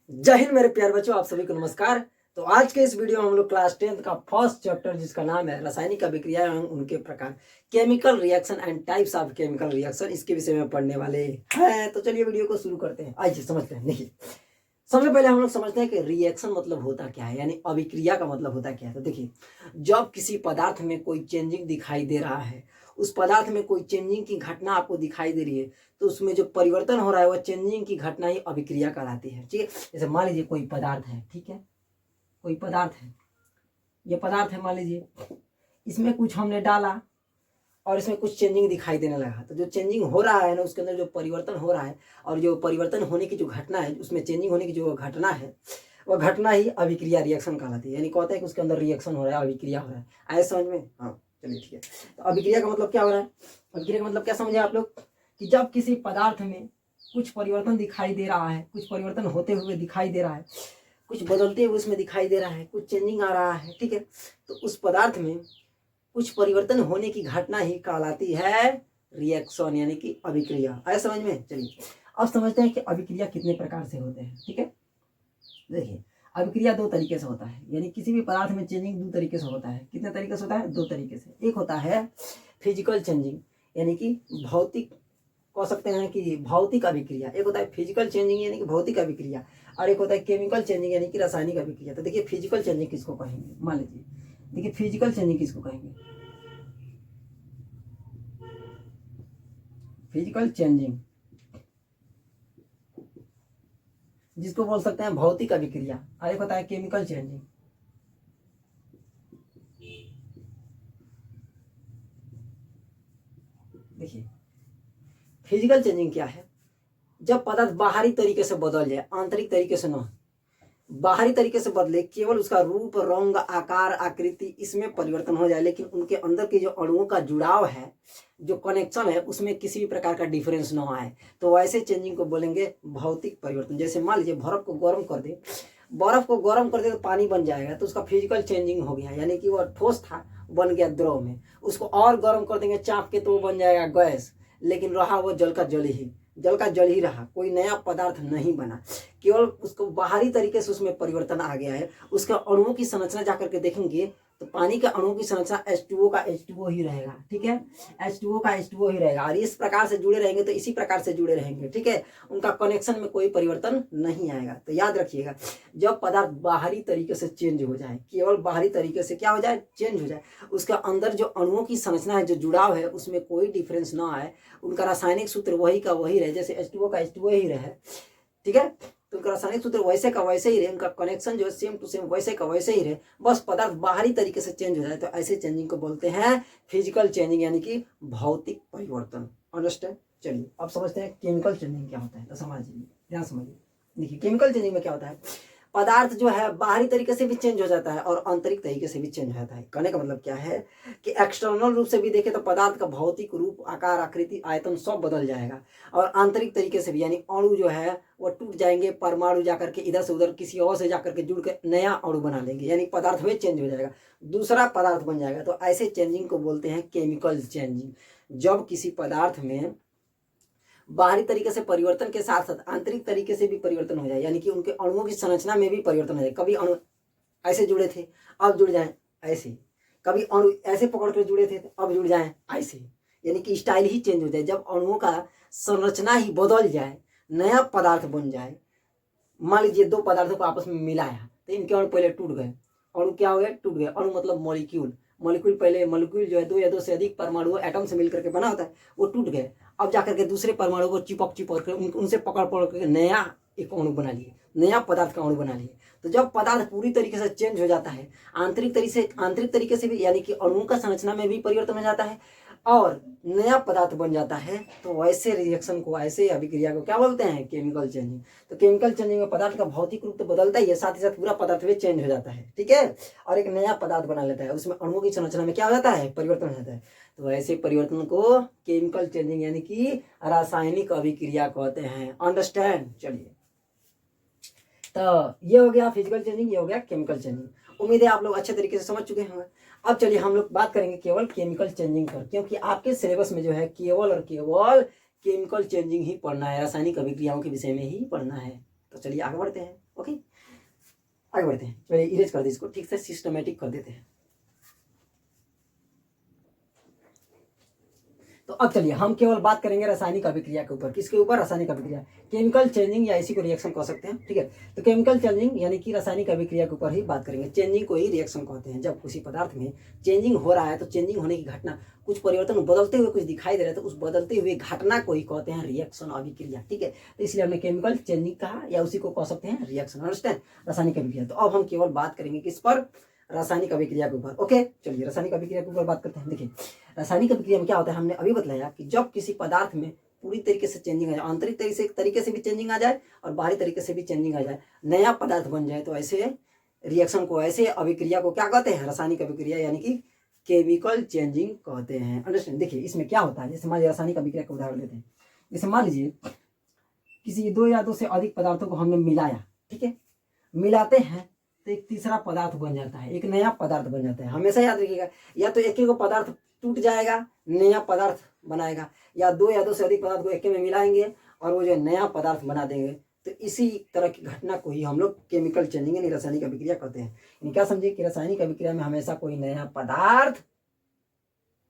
जय हिंद मेरे प्यारे बच्चों, आप सभी को नमस्कार। तो आज के इस वीडियो में हम लोग क्लास 10th का फर्स्ट चैप्टर जिसका नाम है रासायनिक अभिक्रिया एवं उनके प्रकार, chemical reaction and types of chemical reaction, इसके विषय में पढ़ने वाले हैं। तो चलिए वीडियो को शुरू करते हैं। आइए समझते हैं। देखिए, सबसे पहले हम लोग समझते हैं कि रिएक्शन मतलब होता क्या है, यानी अभिक्रिया का मतलब होता क्या है। तो देखिए, जब किसी पदार्थ में कोई चेंजिंग दिखाई दे रहा है, उस पदार्थ में कोई चेंजिंग की घटना आपको दिखाई दे रही है, तो उसमें जो परिवर्तन हो रहा है वह चेंजिंग की घटना ही अभिक्रिया कहलाती है। ठीक है, जैसे मान लीजिए कोई पदार्थ है, ठीक है, कोई पदार्थ है, ये पदार्थ है, मान लीजिए इसमें कुछ हमने डाला और इसमें कुछ चेंजिंग दिखाई देने लगा। तो जो चेंजिंग हो रहा है ना, उसके अंदर जो परिवर्तन हो रहा है और जो परिवर्तन होने की जो घटना है, उसमें चेंजिंग होने की जो घटना है, वह घटना ही अभिक्रिया रिएक्शन कहलाती है। यानी कहते हैं कि उसके अंदर रिएक्शन हो रहा है, अभिक्रिया हो रहा है। आए समझ में? हाँ, चलिए ठीक है। तो अभिक्रिया का मतलब क्या हो रहा है? अभिक्रिया का मतलब क्या समझे आप लोग? कि जब किसी पदार्थ में कुछ परिवर्तन दिखाई दे रहा है, कुछ परिवर्तन होते हुए दिखाई दे रहा है, कुछ बदलते हुए उसमें दिखाई दे रहा है, कुछ चेंजिंग आ रहा है, ठीक है, तो उस पदार्थ में कुछ परिवर्तन होने की घटना ही कहलाती है रिएक्शन, यानी कि अभिक्रिया। आया समझ में? चलिए अब समझते हैं कि अभिक्रिया कितने प्रकार से होते हैं। ठीक है, देखिए, अभिक्रिया दो तरीके से होता है, यानी किसी भी पदार्थ में चेंजिंग दो तरीके से होता है। कितने तरीके से होता है? दो तरीके से। एक होता है फिजिकल चेंजिंग, यानी कि भौतिक, कह सकते हैं कि भौतिक अभिक्रिया। एक होता है फिजिकल चेंजिंग यानी कि भौतिक अभिक्रिया, और एक होता है केमिकल चेंजिंग यानी कि रासायनिक अभिक्रिया। तो देखिए, फिजिकल चेंजिंग किसको कहेंगे? मान लीजिए, देखिए फिजिकल चेंजिंग किसको कहेंगे? फिजिकल चेंजिंग जिसको बोल सकते हैं भौतिक अभिक्रिया, और एक होता है केमिकल चेंजिंग। देखिए, फिजिकल चेंजिंग क्या है? जब पदार्थ बाहरी तरीके से बदल जाए, आंतरिक तरीके से ना, बाहरी तरीके से बदले, केवल उसका रूप, रंग, आकार, आकृति, इसमें परिवर्तन हो जाए, लेकिन उनके अंदर के जो अणुओं का जुड़ाव है, जो कनेक्शन है, उसमें किसी भी प्रकार का डिफरेंस ना आए, तो वैसे चेंजिंग को बोलेंगे भौतिक परिवर्तन। जैसे मान लीजिए बर्फ को गर्म कर दे, बर्फ को गर्म कर दे तो पानी बन जाएगा, तो उसका फिजिकल चेंजिंग हो गया, यानी कि वह ठोस था, बन गया द्रव में। उसको और गर्म कर देंगे चाप के, तो वो बन जाएगा गैस, लेकिन रहा वो जल का जल ही, जल का जल ही रहा, कोई नया पदार्थ नहीं बना। केवल उसको बाहरी तरीके से उसमें परिवर्तन आ गया है। उसका अणुओं की संरचना जाकर के देखेंगे तो पानी का अणुओं की संरचना H2O का H2O ही रहेगा। ठीक है, H2O का H2O ही रहेगा, और इस प्रकार से जुड़े रहेंगे तो इसी प्रकार से जुड़े रहेंगे। ठीक है, उनका कनेक्शन में कोई परिवर्तन नहीं आएगा। तो याद रखिएगा, जब पदार्थ बाहरी तरीके से चेंज हो जाए, केवल बाहरी तरीके से क्या हो जाए? चेंज हो जाए, उसका अंदर जो अणुओं की संरचना है, जो जुड़ाव है, उसमें कोई डिफरेंस ना आए, उनका रासायनिक सूत्र वही का वही रहे, जैसे H2O का H2O ही रहे, ठीक है, तो उनका रासायनिक सूत्र वैसे का वैसे ही रहे, उनका कनेक्शन जो है सेम टू सेम वैसे का वैसे ही रहे, बस पदार्थ बाहरी तरीके से चेंज हो जाए, तो ऐसे चेंजिंग को बोलते हैं फिजिकल चेंजिंग, यानी कि भौतिक परिवर्तन। अंडरस्टैंड? चलिए अब समझते हैं केमिकल चेंजिंग क्या होता है। तो समझिए, ध्यान समझिए। देखिए, केमिकल चेंजिंग में क्या होता है? पदार्थ जो है बाहरी तरीके से भी चेंज हो जाता है और आंतरिक तरीके से भी चेंज हो जाता है। कहने का मतलब क्या है कि एक्सटर्नल रूप से भी देखें तो पदार्थ का भौतिक रूप, आकार, आकृति, आयतन सब बदल जाएगा, और आंतरिक तरीके से भी, यानी अणु जो है वो टूट जाएंगे, परमाणु जाकर के इधर से उधर किसी और से जाकर के जुड़ के नया अणु बना लेंगे, यानी पदार्थ में चेंज हो जाएगा, दूसरा पदार्थ बन जाएगा। तो ऐसे चेंजिंग को बोलते हैं केमिकल चेंजिंग। जब किसी पदार्थ में बाहरी तरीके से परिवर्तन के साथ साथ आंतरिक तरीके से भी परिवर्तन हो जाए, यानी कि उनके अणुओं की संरचना में भी परिवर्तन हो जाए। कभी अणु ऐसे जुड़े थे, अब जुड़ जाए ऐसे, कभी अणु ऐसे पकड़ कर जुड़े थे, अब जुड़ जाए ऐसे, यानी कि स्टाइल ही चेंज हो जाए। जब अणुओं का संरचना ही बदल जाए, नया पदार्थ बन जाए। मान लीजिए दो पदार्थों को आपस में मिलाया, तो इनके अणु पहले टूट गए। अणु क्या हो गए? टूट गए। अणु मतलब मॉलिक्यूल, मॉलिक्यूल पहले, मॉलिक्यूल जो है दो या दो से अधिक परमाणु एटम से मिलकर के बना होता है, वो टूट गए। अब जाकर के दूसरे परमाणु को चिपक चिपक कर उनसे पकड़ पकड़ करके नया एक अणु बना लिए, नया पदार्थ का अणु बना लिए। तो जब पदार्थ पूरी तरीके से चेंज हो जाता है, आंतरिक तरीके से भी, यानी कि अणुओं का संरचना में भी परिवर्तन हो जाता है और नया पदार्थ बन जाता है, तो वैसे रिएक्शन को, ऐसे अभिक्रिया को क्या बोलते हैं? Chemical changing. तो केमिकल चेंजिंग में पदार्थ का भौतिक रूप तो बदलता ही है, साथ ही साथ पूरा पदार्थ भी चेंज हो जाता है। ठीक है, और एक नया पदार्थ बना लेता है, उसमें अणुओं की संरचना में क्या हो जाता है? परिवर्तन हो जाता है। तो ऐसे परिवर्तन को केमिकल चेंजिंग यानी कि रासायनिक अभिक्रिया कहते हैं। अंडरस्टैंड? चलिए, तो ये हो गया फिजिकल चेंजिंग, ये हो गया केमिकल चेंजिंग। उम्मीद है आप लोग अच्छे तरीके से समझ चुके होंगे। अब चलिए हम लोग बात करेंगे केवल केमिकल चेंजिंग पर, क्योंकि आपके सिलेबस में जो है केवल और केवल केमिकल चेंजिंग ही पढ़ना है, रासायनिक अभिक्रियाओं के विषय में ही पढ़ना है। तो चलिए आगे बढ़ते हैं। ओके, आगे बढ़ते हैं। चलिए इरेज कर दे इसको, ठीक से सिस्टमेटिक कर देते हैं। तो अब चलिए हम केवल बात करेंगे रासायनिक अभिक्रिया के ऊपर। किसके ऊपर? रासायनिक अभिक्रिया, केमिकल चेंजिंग या इसी को रिएक्शन कह सकते हैं, ठीक है। तो केमिकल चेंजिंग यानी कि रासायनिक अभिक्रिया के ऊपर ही बात करेंगे। चेंजिंग को ही रिएक्शन कहते हैं। जब किसी पदार्थ में चेंजिंग हो रहा है तो चेंजिंग होने की घटना, कुछ परिवर्तन बदलते हुए कुछ दिखाई दे रहा है, तो उस बदलते हुए घटना को ही कहते हैं रिएक्शन अभिक्रिया, ठीक है। तो इसलिए हमने केमिकल चेंजिंग कहा या उसी को कह सकते हैं रिएक्शन, अंडरस्टैंड, रासायनिक अभिक्रिया। तो अब हम केवल बात करेंगे किस पर? रासायनिक अभिक्रिया के ऊपर। ओके, चलिए रासायनिक अभिक्रिया के ऊपर बात करते हैं। देखिए रासायनिक अभिक्रिया में क्या होता है, हमने अभी बतलाया कि जब किसी पदार्थ में पूरी तरीके से चेंजिंग आ जाए, आंतरिक तरीके से भी चेंजिंग आ जाए और बाहरी तरीके से भी चेंजिंग आ जाए, नया पदार्थ बन जाए, तो ऐसे रिएक्शन को, ऐसे अभिक्रिया को क्या कहते हैं? रासायनिक अभिक्रिया यानी कि केमिकल चेंजिंग कहते हैं, अंडरस्टैंड। देखिए इसमें क्या होता है, जैसे मान लीजिए रासायनिक अभिक्रिया का उदाहरण लेते हैं। जैसे मान लीजिए किसी दो या दो से अधिक पदार्थों को हमने मिलाया, ठीक है, मिलाते हैं तो एक तीसरा पदार्थ बन जाता है, एक नया पदार्थ बन जाता है। हमेशा याद रखिएगा, या तो एक ही को पदार्थ टूट जाएगा, नया पदार्थ बनाएगा, या दो से अधिक पदार्थ को एक में मिलाएंगे और वो जो नया पदार्थ बना देंगे। तो इसी तरह की घटना को ही हम लोग केमिकल चेंजिंग यानी रासायनिक अभिक्रिया कहते हैं। यानी क्या समझिए कि रासायनिक अभिक्रिया में हमेशा कोई नया पदार्थ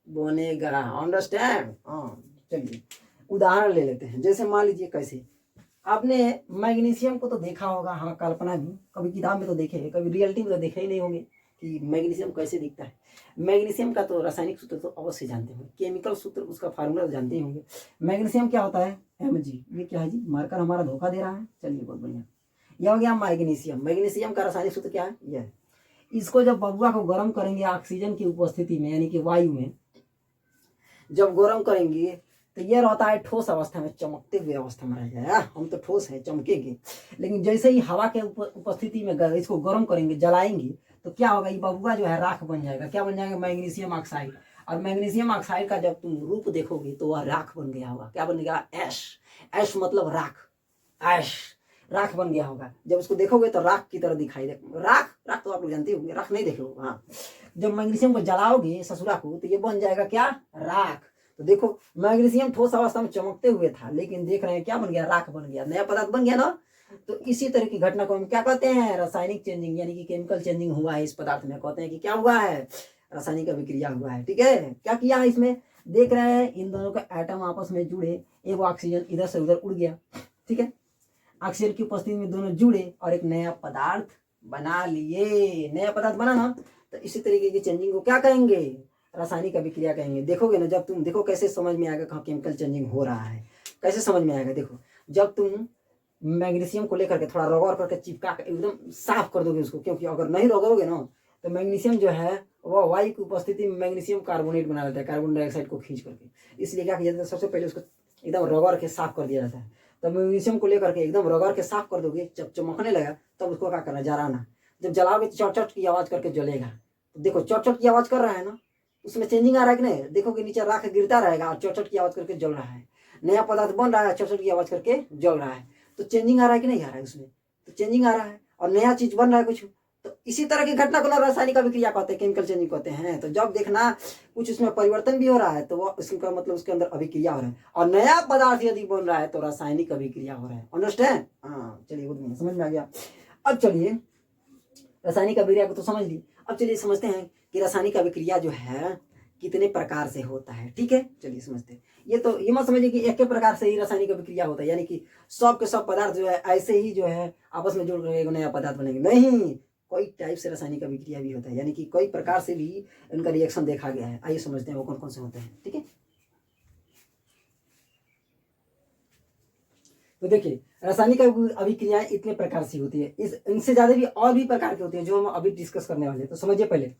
बनेगा, अंडरस्टैंड। हाँ चलिए उदाहरण ले लेते हैं। जैसे मान लीजिए कैसे, आपने मैग्नीशियम को तो देखा होगा, हाँ कल्पना भी, कभी किताब में तो देखे, कभी रियलिटी में तो देखे ही नहीं होंगे कि मैग्नीशियम कैसे दिखता है। मैग्नीशियम का तो रासायनिक सूत्र तो अवश्य जानते होंगे, केमिकल सूत्र उसका फार्मूला तो जानते ही होंगे। मैग्नीशियम क्या होता है? Mg। ये क्या है जी? मार्कर हमारा धोखा दे रहा है, चलिए बहुत बढ़िया। यह हो गया मैग्नीशियम। मैग्नीशियम का रासायनिक सूत्र क्या है? यह। इसको जब बबुआ को गर्म करेंगे ऑक्सीजन की उपस्थिति में, यानी कि वायु में जब गर्म करेंगे तो ये रहता है ठोस अवस्था में, चमकते हुए अवस्था में रह जाएगा। हम तो ठोस है, चमकेंगे। लेकिन जैसे ही हवा के उपस्थिति में इसको गर्म करेंगे, जलाएंगे, तो क्या होगा? ये बबुआ जो है राख बन जाएगा। क्या बन जाएगा? Magnesium oxide. और मैग्नीशियम ऑक्साइड का जब तुम रूप देखोगे तो वह राख बन गया होगा। क्या बन गया? ऐश। ऐश मतलब राख, ऐश, राख बन गया होगा। जब उसको देखोगे तो राख की तरह दिखाई दे। राख, राख तो आप लोग जानते होंगे, राख नहीं देखे हो। हाँ, जब मैग्नीशियम को जलाओगे ससुरा को तो ये बन जाएगा क्या? राख। तो देखो मैग्नीशियम ठोस अवस्था में चमकते हुए था, लेकिन देख रहे हैं क्या बन गया? राख बन गया, नया पदार्थ बन गया ना। तो इसी तरह की घटना को हम क्या कहते हैं? रासायनिक चेंजिंग यानी कि केमिकल चेंजिंग हुआ है इस पदार्थ में। कहते हैं कि क्या हुआ है? रासायनिक अभिक्रिया हुआ है, ठीक है। क्या किया है इसमें? देख रहे हैं इन दोनों का एटम आपस में जुड़े, एक ऑक्सीजन इधर से उधर उड़ गया, ठीक है, ऑक्सीजन की उपस्थिति में दोनों जुड़े और एक नया पदार्थ बना लिए। नया पदार्थ बना ना, तो इसी तरीके की चेंजिंग को क्या कहेंगे? रासायनिक अभिक्रिया कहेंगे। देखोगे ना, जब तुम देखो कैसे समझ में आएगा कहाँ केमिकल चेंजिंग हो रहा है, कैसे समझ में आएगा। देखो जब तुम मैग्नीशियम को लेकर के थोड़ा रगड़ करके चिपका के एकदम साफ कर दोगे उसको, क्योंकि अगर नहीं रगड़ोगे ना तो मैग्नीशियम जो है वह वायु की उपस्थिति में मैग्नीशियम कार्बोनेट बना देता है, कार्बन डाइऑक्साइड को खींच करके। इसलिए क्या किया जाता है? सबसे पहले उसको एकदम रगड़ के साफ कर दिया जाता है। तो मैग्नीशियम को लेकर के एकदम रगड़ के साफ कर दोगे, जब चमकने लगा तब उसको क्या करना? जलाना। जब जलाओगे तो चट चट की आवाज करके जलेगा। तो देखो चट चट की आवाज कर रहा है ना, उसमें चेंजिंग आ रहा है कि नहीं? देखोगे नीचे राख गिरता रहेगा और चट चट की आवाज करके जल रहा है। नया पदार्थ बन रहा है, चट चट की आवाज करके जल रहा है। तो चेंजिंग आ रहा है कि नहीं आ रहा है? उसमें तो चेंजिंग आ रहा है और नया चीज बन रहा है कुछ। तो इसी तरह की घटना को रासायनिक अभिक्रिया कहते हैं, केमिकल चेंजिंग कहते हैं। तो जब देखना कुछ उसमें परिवर्तन भी हो रहा है तो वो उसका मतलब उसके अंदर अभिक्रिया हो रहा है, और नया पदार्थ यदि बन रहा है तो रासायनिक अभिक्रिया हो रहा है, अंडरस्टैंड। हाँ चलिए समझ में आ गया। अब चलिए रासायनिक अभिक्रिया को तो समझ ली, अब चलिए समझते हैं कि रासायनिक अभिक्रिया जो है कितने प्रकार से होता है, ठीक है। चलिए समझते हैं। ये मत समझिए कि एक ही प्रकार से ही रासायनिक अभिक्रिया होता है, यानी कि सब के सब पदार्थ जो है ऐसे ही जो है आपस में जुड़ कर एक नया पदार्थ बनेंगे, नहीं। कई टाइप से रासायनिक अभिक्रिया भी होता है, यानी कि कई प्रकार से भी इनका रिएक्शन देखा गया है। आइए समझते हैं वो कौन कौन से होते हैं, ठीक है। तो देखिए रासायनिक अभिक्रियाएं इतने प्रकार से होती है, इनसे ज्यादा भी और भी प्रकार की होती है जो हम अभी डिस्कस करने वाले हैं। तो समझिए पहले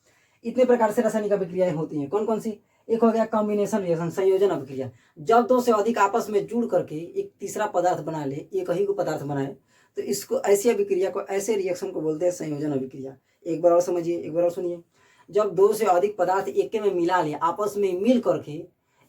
इतने प्रकार से रासायनिक अभिक्रियाएं होती हैं, कौन कौन सी? एक हो गया कॉम्बिनेशन रिएक्शन, संयोजन अभिक्रिया। जब दो से अधिक आपस में जुड़ करके एक तीसरा पदार्थ बना ले, एक ही को पदार्थ बनाए, तो इसको ऐसी अभिक्रिया को, ऐसे रिएक्शन को बोलते हैं संयोजन अभिक्रिया। एक बार और समझिए, एक बार और सुनिए। जब दो से अधिक पदार्थ एक में मिला ले, आपस में मिल करके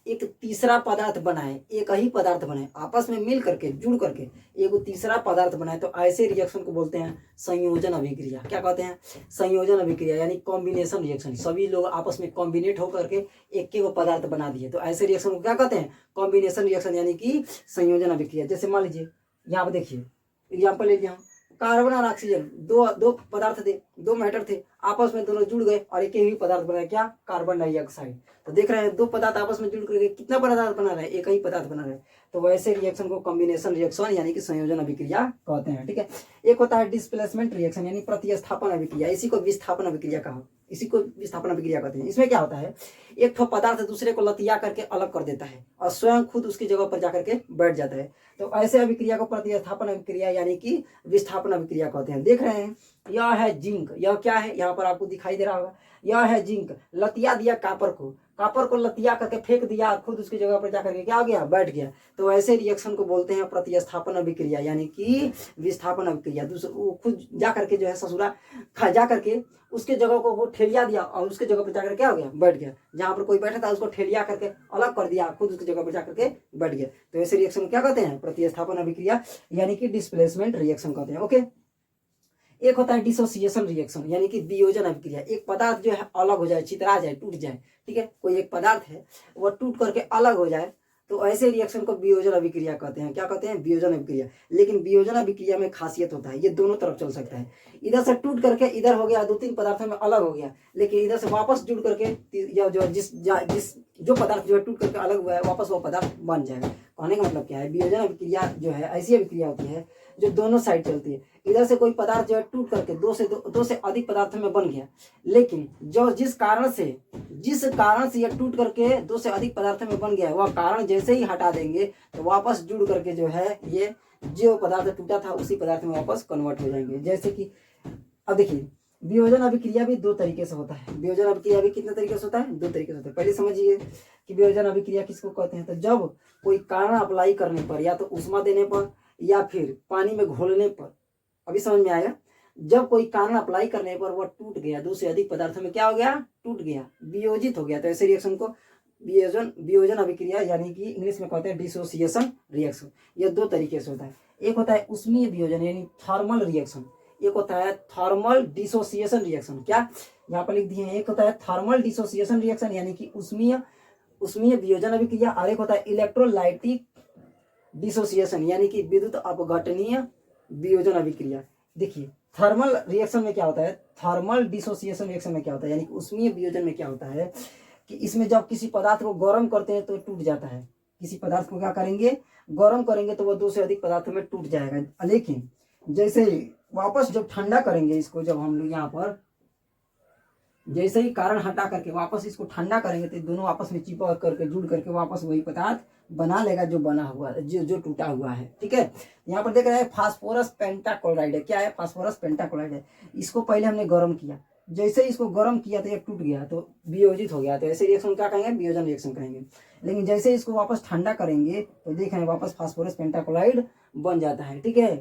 एक तीसरा पदार्थ बनाए, एक ही पदार्थ बनाए, आपस में मिल करके जुड़ करके एक तीसरा पदार्थ बनाए, तो ऐसे रिएक्शन को बोलते हैं संयोजन अभिक्रिया। क्या कहते हैं? संयोजन अभिक्रिया, यानी कॉम्बिनेशन रिएक्शन। सभी लोग आपस में कॉम्बिनेट होकर के एक के वो पदार्थ बना दिए, तो ऐसे रिएक्शन को क्या कहते हैं? कॉम्बिनेशन रिएक्शन, यानी कि संयोजन अभिक्रिया। जैसे मान लीजिए यहाँ पर देखिए एग्जाम्पल ले लिया, कार्बन और ऑक्सीजन दो दो पदार्थ थे, दो मैटर थे, आपस में दोनों जुड़ गए और एक ही पदार्थ बना, क्या, कार्बन डाइऑक्साइड। तो देख रहे हैं दो पदार्थ आपस में जुड़ करके कितना पदार्थ बना रहे हैं, एक ही पदार्थ बना रहे हैं। तो वैसे रिएक्शन को कॉम्बिनेशन रिएक्शन यानी कि संयोजन अभिक्रिया कहते हैं। ठीक है, एक होता है डिस्प्लेसमेंट रिएक्शन यानी प्रतिस्थापन अभिक्रिया, इसी को विस्थापन अभिक्रिया कहा, इसी को विस्थापन अभिक्रिया कहते हैं। इसमें क्या होता है, एक ठो पदार्थ दूसरे को लतिया करके अलग कर देता है और स्वयं खुद उसकी जगह पर जाकर के बैठ जाता है। तो ऐसे अभिक्रिया को प्रतिस्थापन अभिक्रिया यानी कि विस्थापन अभिक्रिया कहते हैं। देख रहे हैं यह है जिंक, यह क्या है, यहाँ पर आपको दिखाई दे रहा होगा, यह है जिंक, लतिया दिया कापर को लतिया करके फेंक दिया, खुद उसकी जगह पर जाकर के क्या हो गया, बैठ गया। तो ऐसे रिएक्शन को बोलते हैं प्रतिस्थापन अभिक्रिया यानी कि विस्थापन अभिक्रिया। दूसरा वो खुद जा करके जो है ससुरा खा जा करके उसके जगह को वो ठेलिया दिया और उसके जगह पर जाकर क्या हो गया, बैठ गया। जहां पर कोई बैठा था उसको ठेलिया करके अलग कर दिया, खुद उसकी जगह पर जाकर के बैठ गया। तो ऐसे रिएक्शन क्या कहते हैं, प्रतिस्थापन अभिक्रिया यानी कि डिस्प्लेसमेंट रिएक्शन कहते हैं। ओके, एक होता है डिसोसिएशन रिएक्शन यानी कि वियोजन अभिक्रिया। एक पदार्थ जो है अलग हो जाए, चितरा जाए, टूट जाए। ठीक है, कोई एक पदार्थ है वह टूट करके अलग हो जाए, तो ऐसे रिएक्शन को वियोजन अभिक्रिया कहते हैं। क्या कहते हैं, वियोजन अभिक्रिया। लेकिन वियोजन अभिक्रिया में खासियत होता है, ये दोनों तरफ चल सकता है। इधर से टूट करके इधर हो गया, दो तीन पदार्थों में अलग हो गया, लेकिन इधर से वापस जुड़ करके या जो जिस जो पदार्थ जो है टूट करके अलग हुआ है वापस वो पदार्थ बन जाएगा। कहने का मतलब क्या है, वियोजन अभिक्रिया जो है ऐसी अभिक्रिया होती है जो दोनों साइड चलती है। इधर से कोई पदार्थ जो है टूट करके दो से अधिक पदार्थों में बन गया, लेकिन जो जिस कारण से यह टूट करके दो से अधिक पदार्थों में बन गया है, वह कारण जैसे ही हटा देंगे तो वापस जुड़ करके जो है ये जो पदार्थ टूटा था उसी पदार्थ में वापस कन्वर्ट हो जाएंगे। जैसे कि अब देखिए वियोजन अभिक्रिया भी दो तरीके से होता है। वियोजन अभिक्रिया भी कितने तरीके से होता है, दो तरीके से होता है। पहले समझिए कि वियोजन अभिक्रिया किसको कहते हैं। तो जब कोई कारण अप्लाई करने पर, या तो उष्मा देने पर या फिर पानी में घोलने पर, अभी समझ में आएगा, जब कोई कारण अप्लाई करने पर वह टूट गया, दो से अधिक पदार्थों में क्या हो गया, टूट गया, वियोजित हो गया, तो ऐसे रिएक्शन को वियोजन अभिक्रिया यानी कि इंग्लिश में कहते हैं डिसोसिएशन रिएक्शन। यह दो तरीके से होता है। एक होता है उष्मीय वियोजन यानी थर्मल रिएक्शन, एक होता है थर्मल डिसोसिएशन रिएक्शन। क्या यहाँ पर लिख दिए हैं, एक होता है थर्मल डिसोसिएशन रिएक्शन यानी कि उष्मीय वियोजन अभिक्रिया, और एक होता है इलेक्ट्रोलाइटिक डिसोसिएशन यानी कि विद्युत अपघटनीय वियोजन अभिक्रिया। देखिए थर्मल रिएक्शन में क्या होता है, थर्मल डिसोसिएशन रिएक्शन में क्या होता है यानी कि उष्मीय वियोजन में क्या होता है कि इसमें जब किसी पदार्थ को गर्म करते हैं तो टूट जाता है। किसी पदार्थ को क्या करेंगे, गर्म करेंगे तो वह दो से अधिक पदार्थों में टूट जाएगा। लेकिन जैसे ही वापस जब ठंडा करेंगे इसको, जब हम लोग यहाँ पर जैसे ही कारण हटा करके वापस इसको ठंडा करेंगे तो दोनों आपस में चिपक करके जुड़ करके वापस वही पदार्थ बना लेगा जो बना हुआ जो टूटा हुआ है। ठीक है, यहाँ पर देख रहे हैं फास्फोरस पेंटाक्लोराइड है। क्या है, फास्फोरस पेंटाक्लोराइड है। इसको पहले हमने गर्म किया, जैसे ही इसको गर्म किया तो ये टूट गया, तो वियोजित हो गया, तो ऐसे रिएक्शन क्या कहेंगे, वियोजन रिएक्शन कहेंगे। लेकिन जैसे इसको वापस ठंडा करेंगे तो देख रहे हैं वापस फास्फोरस पेंटाक्लोराइड बन जाता है। ठीक है,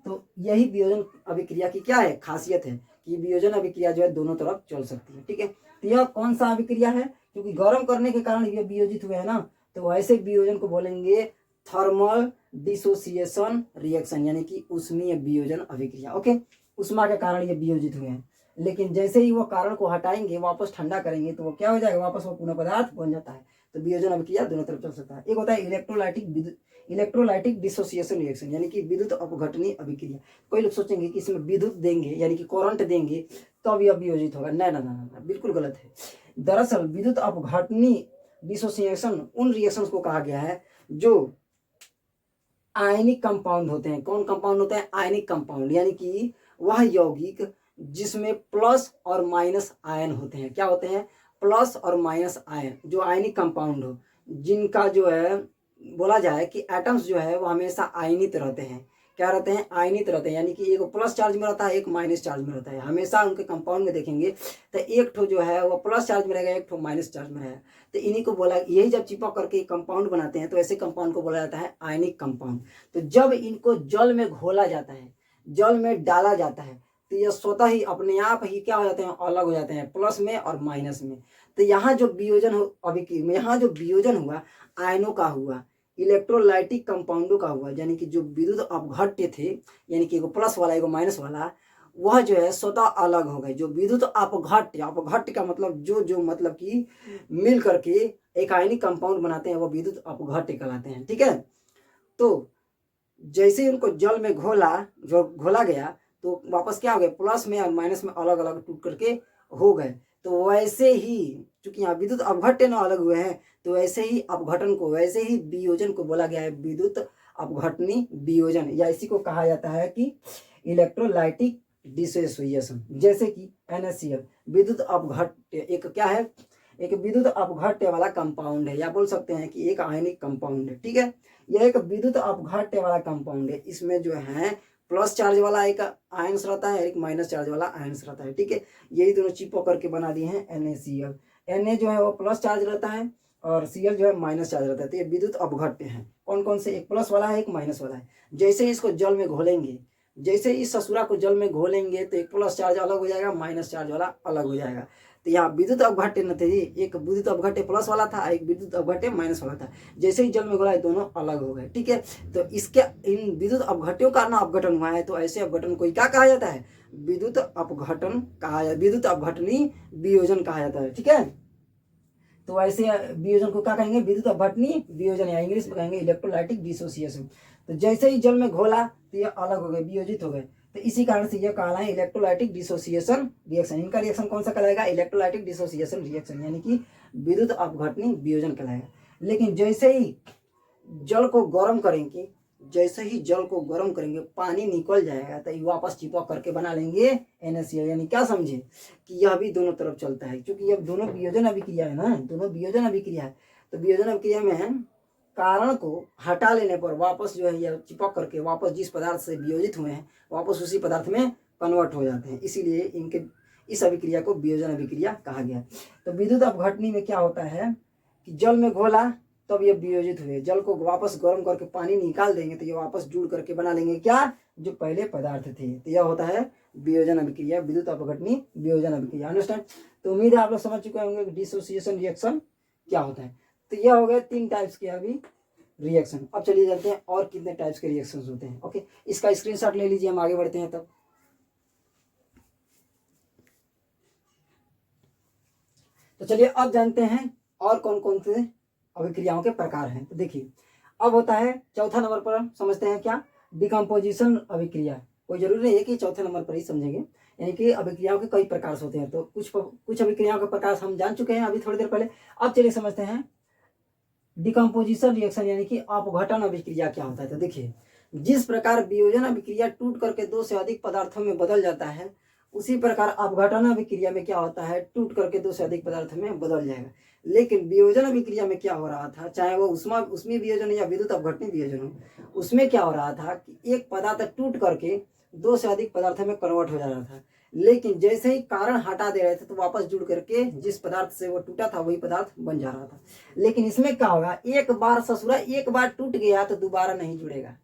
तो यही वियोजन अभिक्रिया की क्या है, खासियत है कि वियोजन अभिक्रिया जो है दोनों तरफ चल सकती है। ठीक है, तो यह कौन सा अभिक्रिया है, क्योंकि गर्म करने के कारण ये वियोजित हुए है ना, तो ऐसे वियोजन को बोलेंगे थर्मल डिसोसिएशन रिएक्शन यानी कि उष्मीय वियोजन अभिक्रिया। ओके, उष्मा के कारण ये वियोजित हुए हैं, लेकिन जैसे ही वो कारण को हटाएंगे वापस ठंडा करेंगे तो वो क्या हो जाएगा, वापस वो पुनः पदार्थ बन जाता है। तो वियोजन अभिक्रिया दोनों तरफ चल सकता है। एक होता है इलेक्ट्रोलाइटिक डिसोसिएशन रिएक्शन यानी कि विद्युत अपघटनीय अभिक्रिया। कोई लोग सोचेंगे कि इसमें विद्युत देंगे यानी कि करंट देंगे तब यह वियोजित होगा, ना ना ना ना, बिल्कुल गलत है। दरअसल विद्युत अपघटनीय डिसोसिएशन उन रिएक्शंस को कहा गया है जो आयनिक कंपाउंड होते हैं। कौन कंपाउंड होते हैं, आयनिक कंपाउंड, यानी कि वह यौगिक जिसमें प्लस और माइनस आयन होते हैं। क्या होते हैं, प्लस और माइनस आयन, जो आयनिक कंपाउंड हो, जिनका जो है बोला जाए कि एटम्स जो है वो हमेशा आयनित रहते हैं। क्या रहते हैं, आयनित रहते हैं, यानी कि एक प्लस चार्ज में रहता है, एक माइनस चार्ज में रहता है। हमेशा उनके कंपाउंड में देखेंगे तो एक ठो जो है वो प्लस चार्ज में रहेगा, एक ठो माइनस चार्ज में रहेगा। तो इन्हीं को बोला, यही जब चिपक करके कंपाउंड बनाते हैं तो ऐसे कंपाउंड को बोला जाता है आयनिक कंपाउंड। तो जब इनको जल में घोला जाता है, जल में डाला जाता है, तो ये स्वतः ही अपने आप ही क्या हो जाते हैं, अलग हो जाते हैं, प्लस में और माइनस में। तो यहाँ जो वियोजन हो, अभी यहाँ जो वियोजन हुआ आयनों का हुआ, इलेक्ट्रोलाइटिक कंपाउंडों का हुआ, यानी कि जो विद्युत अपघट्य थे, यानी कि एगो प्लस वाला एगो माइनस वाला, वह जो है स्वतः अलग हो गए। जो विद्युत अपघट्य, अपघट्य का मतलब जो मतलब कि मिल करके एक आयनिक कंपाउंड बनाते हैं, वो विद्युत अपघट्य कहलाते हैं। ठीक है, तो जैसे ही उनको जल में घोला गया तो वापस क्या हो गया, प्लस में और माइनस में अलग अलग टूट करके हो गए। तो वैसे ही चूंकि यहाँ विद्युत अपघट्य न अलग हुए हैं, तो वैसे ही अपघटन को, वैसे ही वियोजन को बोला गया है विद्युत अपघटनी वियोजन, या इसी को कहा जाता है कि इलेक्ट्रोलाइटिक डिसोसिएशन। जैसे कि NaCl विद्युत अपघट्य एक क्या है, एक विद्युत अपघट्य वाला कंपाउंड है, या बोल सकते हैं कि एक आयनिक कंपाउंड है। ठीक है, यह एक विद्युत अपघट्य वाला कंपाउंड है। इसमें जो है प्लस चार्ज वाला एक आयंस रहता है, एक माइनस चार्ज वाला आयंस रहता है। ठीक है, यही दोनों चिपक करके बना दिए हैं NaCl। Na जो है वो प्लस चार्ज रहता है और Cl जो है माइनस चार्ज रहता है। तो ये विद्युत अपघट्य है। कौन कौन से, एक प्लस वाला है, एक माइनस वाला है। जैसे ही इसको जल में घोलेंगे, जैसे इस ससुरा को जल में घोलेंगे, तो एक प्लस चार्ज अलग हो जाएगा, माइनस चार्ज वाला अलग हो जाएगा। तो यहाँ विद्युत अपघट्य न थे जी, एक विद्युत अपघट्य प्लस वाला था, एक विद्युत अपघट्य माइनस वाला था। जैसे ही जल में घोला दोनों अलग हो गए। ठीक है, तो इसके इन विद्युत अपघट्यों का ना अपघटन हुआ है, तो ऐसे अपघटन को क्या कहा जाता है, विद्युत अपघटन कहा, विद्युत अपघटनी वियोजन कहा जाता है। ठीक है, तो ऐसे वियोजन को क्या कहेंगे, विद्युत अपघटनी वियोजन, या इंग्लिश में कहेंगे इलेक्ट्रोलाइटिक डिसोसिएशन। तो जैसे ही जल में घोला तो ये अलग हो गए, वियोजित हो गए। तो इसी कारण से यह कहला है इलेक्ट्रोलाइटिक डिसोसिएशन रिएक्शन। इनका रिएक्शन कौन सा कहलाएगा, इलेक्ट्रोलाइटिक डिसोसिएशन रिएक्शन, यानी कि विद्युत अपघटनी वियोजन कहलाएगा। लेकिन जैसे ही जल को गर्म करेंगे, जैसे ही जल को गर्म करेंगे पानी निकल जाएगा, तो ये वापस चिपक करके बना लेंगे NaCl। यानी क्या समझे कि यह भी दोनों तरफ चलता है, क्योंकि यह दोनों वियोजन अभिक्रिया है ना, दोनों वियोजन अभिक्रिया है। तो वियोजन अभिक्रिया में कारण को हटा लेने पर वापस जो है यह चिपक करके वापस जिस पदार्थ से वियोजित हुए हैं वापस उसी पदार्थ में कन्वर्ट हो जाते हैं। इसीलिए इनके इस अभिक्रिया को वियोजन अभिक्रिया कहा गया। तो विद्युत अपघटनी में क्या होता है कि जल में घोला तब ये वियोजित हुए, जल को वापस गर्म करके पानी निकाल देंगे तो ये वापस जुड़ करके बना लेंगे क्या, जो पहले पदार्थ थे। तो यह होता है वियोजन अभिक्रिया, विद्युत अपघटनी वियोजन अभिक्रिया। अंडरस्टैंड। तो उम्मीद है आप लोग समझ चुके होंगे कि डिसोसिएशन रिएक्शन क्या होता है। तो यह हो गए 3 टाइप्स के अभी रिएक्शन। अब चलिए जानते हैं और कितने टाइप्स के रिएक्शंस होते हैं। ओके, इसका स्क्रीनशॉट ले लीजिए, हम आगे बढ़ते हैं तब। तो चलिए अब जानते हैं और कौन कौन से अभिक्रियाओं के प्रकार हैं। तो देखिए अब होता है चौथा नंबर पर समझते हैं क्या, डिकम्पोजिशन अभिक्रिया। कोई जरूरी नहीं है कि चौथे नंबर पर ही समझेंगे, यानी कि अभिक्रियाओं के कई प्रकार होते हैं। तो कुछ अभिक्रियाओं के प्रकार हम जान चुके हैं अभी थोड़ी देर पहले। अब चलिए समझते हैं डिकम्पोजिशन रिएक्शन, यानी कि अपघटन अभिक्रिया क्या होता है। तो देखिए जिस प्रकार वियोजन अभिक्रिया टूट करके 2 से अधिक पदार्थों में बदल जाता है, उसी प्रकार अपघटन अभिक्रिया में क्या होता है, टूट करके 2 से अधिक पदार्थ में बदल जाएगा। लेकिन वियोजन अभिक्रिया में क्या हो रहा था, चाहे वो उसमें वियोजन या विद्युत अपघटनी वियोजन हो, उसमें क्या हो रहा था कि एक पदार्थ टूट करके 2 से अधिक पदार्थों में कन्वर्ट हो जा रहा था। लेकिन जैसे ही कारण हटा दे रहे थे तो वापस जुड़ करके जिस पदार्थ से वो टूटा था वही पदार्थ बन जा रहा था। लेकिन इसमें क्या होगा, एक बार ससुरा एक बार टूट गया तो दोबारा नहीं जुड़ेगा।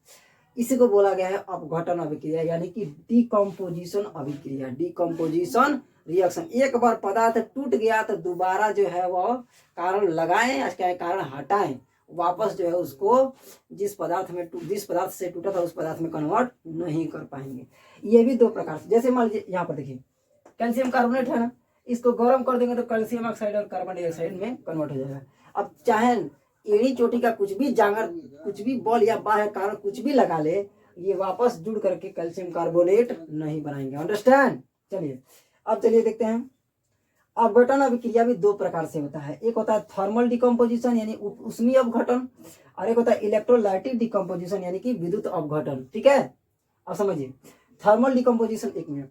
इसी को बोला गया है अपघटन अभिक्रिया, यानी कि डिकम्पोजिशन अभिक्रिया, डिकम्पोजिशन रिएक्शन। एक बार पदार्थ टूट गया तो दोबारा जो है वो कारण लगाएं या कारण हटाएं, वापस जो है उसको जिस पदार्थ से टूटा था उस पदार्थ में कन्वर्ट नहीं कर पाएंगे। ये भी 2 प्रकार से, जैसे मान लीजिए यहाँ पर देखिए कैल्शियम कार्बोनेट है ना, इसको गर्म कर देंगे तो कैल्शियम ऑक्साइड और कार्बन डाइऑक्साइड में कन्वर्ट हो जाएगा। अब चाहे एड़ी चोटी का कुछ भी जांगर, कुछ भी बॉल या बाह्य कारण कुछ भी लगा ले, ये वापस जुड़ करके कैल्शियम कार्बोनेट नहीं बनाएंगे। अंडरस्टैंड। चलिए अब चलिए देखते हैं अपघटन अभिक्रिया भी 2 प्रकार से होता है। एक होता है थर्मल डिकम्पोजिशन यानी ऊष्मीय अपघटन, और एक होता है इलेक्ट्रोलाइटिक डिकम्पोजिशन यानी कि विद्युत अपघटन। ठीक है, अब समझिए थर्मल डिकम्पोजिशन, 1 मिनट।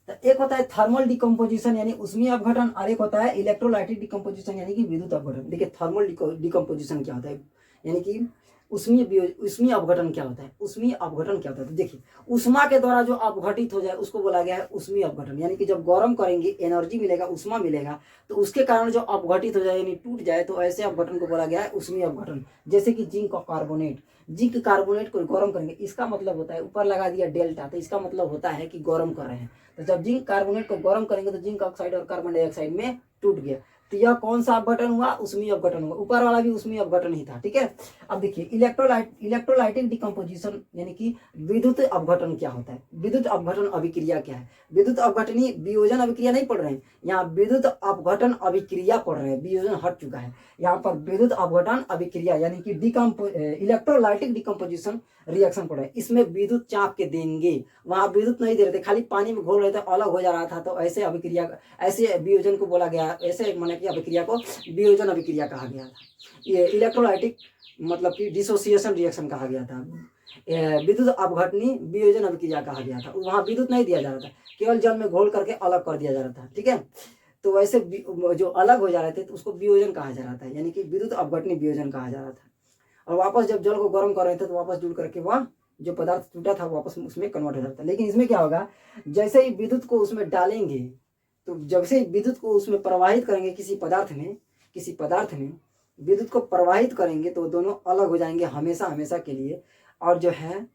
तो एक होता है थर्मल डिकम्पोजिशन यानी ऊष्मीय अपघटन, और एक होता है इलेक्ट्रोलाइटिक डिकम्पोजिशन यानी कि विद्युत अपघटन। देखिए थर्मल डिकम्पोजिशन क्या होता है, यानी कि ऊष्मीय अपघटन क्या होता है, ऊष्मीय अपघटन क्या होता है। तो देखिए ऊष्मा के द्वारा जो अपघटित हो जाए उसको बोला गया है ऊष्मीय अपघटन, यानी कि जब गर्म करेंगे एनर्जी मिलेगा, ऊष्मा मिलेगा, तो उसके कारण जो अपघटित हो जाए यानी टूट जाए, तो ऐसे अपघटन को बोला गया है ऊष्मीय अपघटन। जैसे कि जिंक कार्बोनेट, जिंक कार्बोनेट को गर्म करेंगे, इसका मतलब होता है ऊपर लगा दिया डेल्टा, तो इसका मतलब होता है कि गर्म कर रहे हैं। तो जब जिंक कार्बोनेट को गर्म करेंगे तो जिंक ऑक्साइड और कार्बन डाइऑक्साइड में टूट गया, तो यह कौन सा अपघटन हुआ, उष्मीय अपघटन हुआ, ऊपर वाला भी उष्मीय अपघटन ही था। ठीक है, अब देखिए इलेक्ट्रोलाइटिक डिकम्पोजिशन यानी कि विद्युत अपघटन क्या होता है, विद्युत अपघटन अभिक्रिया क्या है। विद्युत अपघटनी वियोजन अभिक्रिया नहीं पढ़ रहे हैं, यहाँ विद्युत अपघटन अभिक्रिया पढ़ रहे हैं, वियोजन हट चुका है। यहाँ पर विद्युत अपघटन अभिक्रिया यानी कि इलेक्ट्रोलाइटिक डिकम्पोजिशन रिएक्शन पढ़ रहे हैं। इसमें विद्युत चाप के देंगे, वहां विद्युत नहीं दे रहे थे, खाली पानी में घोल रहे थे, अलग हो जा रहा था, तो ऐसे अभिक्रिया, ऐसे वियोजन को बोला गया, ऐसे माने कि अभिक्रिया को वियोजन अभिक्रिया कहा गया था। ये इलेक्ट्रोलाइटिक मतलब कि डिसोसिएशन रिएक्शन कहा गया था। विद्युत अपघटनी वियोजन अभिक्रिया कहा गया था, वहां विद्युत नहीं दिया जा रहा था, केवल जल में घोल करके अलग कर दिया जा रहा था। ठीक है, तो वैसे जो अलग हो जा रहे थे तो उसको वियोजन कहा जा रहा था, यानी कि विद्युत अपघटनी वियोजन कहा जा रहा था। और वापस जब जल को गर्म कर रहे थे तो वापस जुड़ करके वह जो पदार्थ टूटा था वापस उसमें कन्वर्ट हो जाता है। लेकिन इसमें क्या होगा, जैसे ही विद्युत को उसमें डालेंगे, तो जब से विद्युत को उसमें प्रवाहित करेंगे किसी पदार्थ में विद्युत को प्रवाहित करेंगे तो दोनों अलग हो जाएंगे हमेशा हमेशा के लिए। और जो है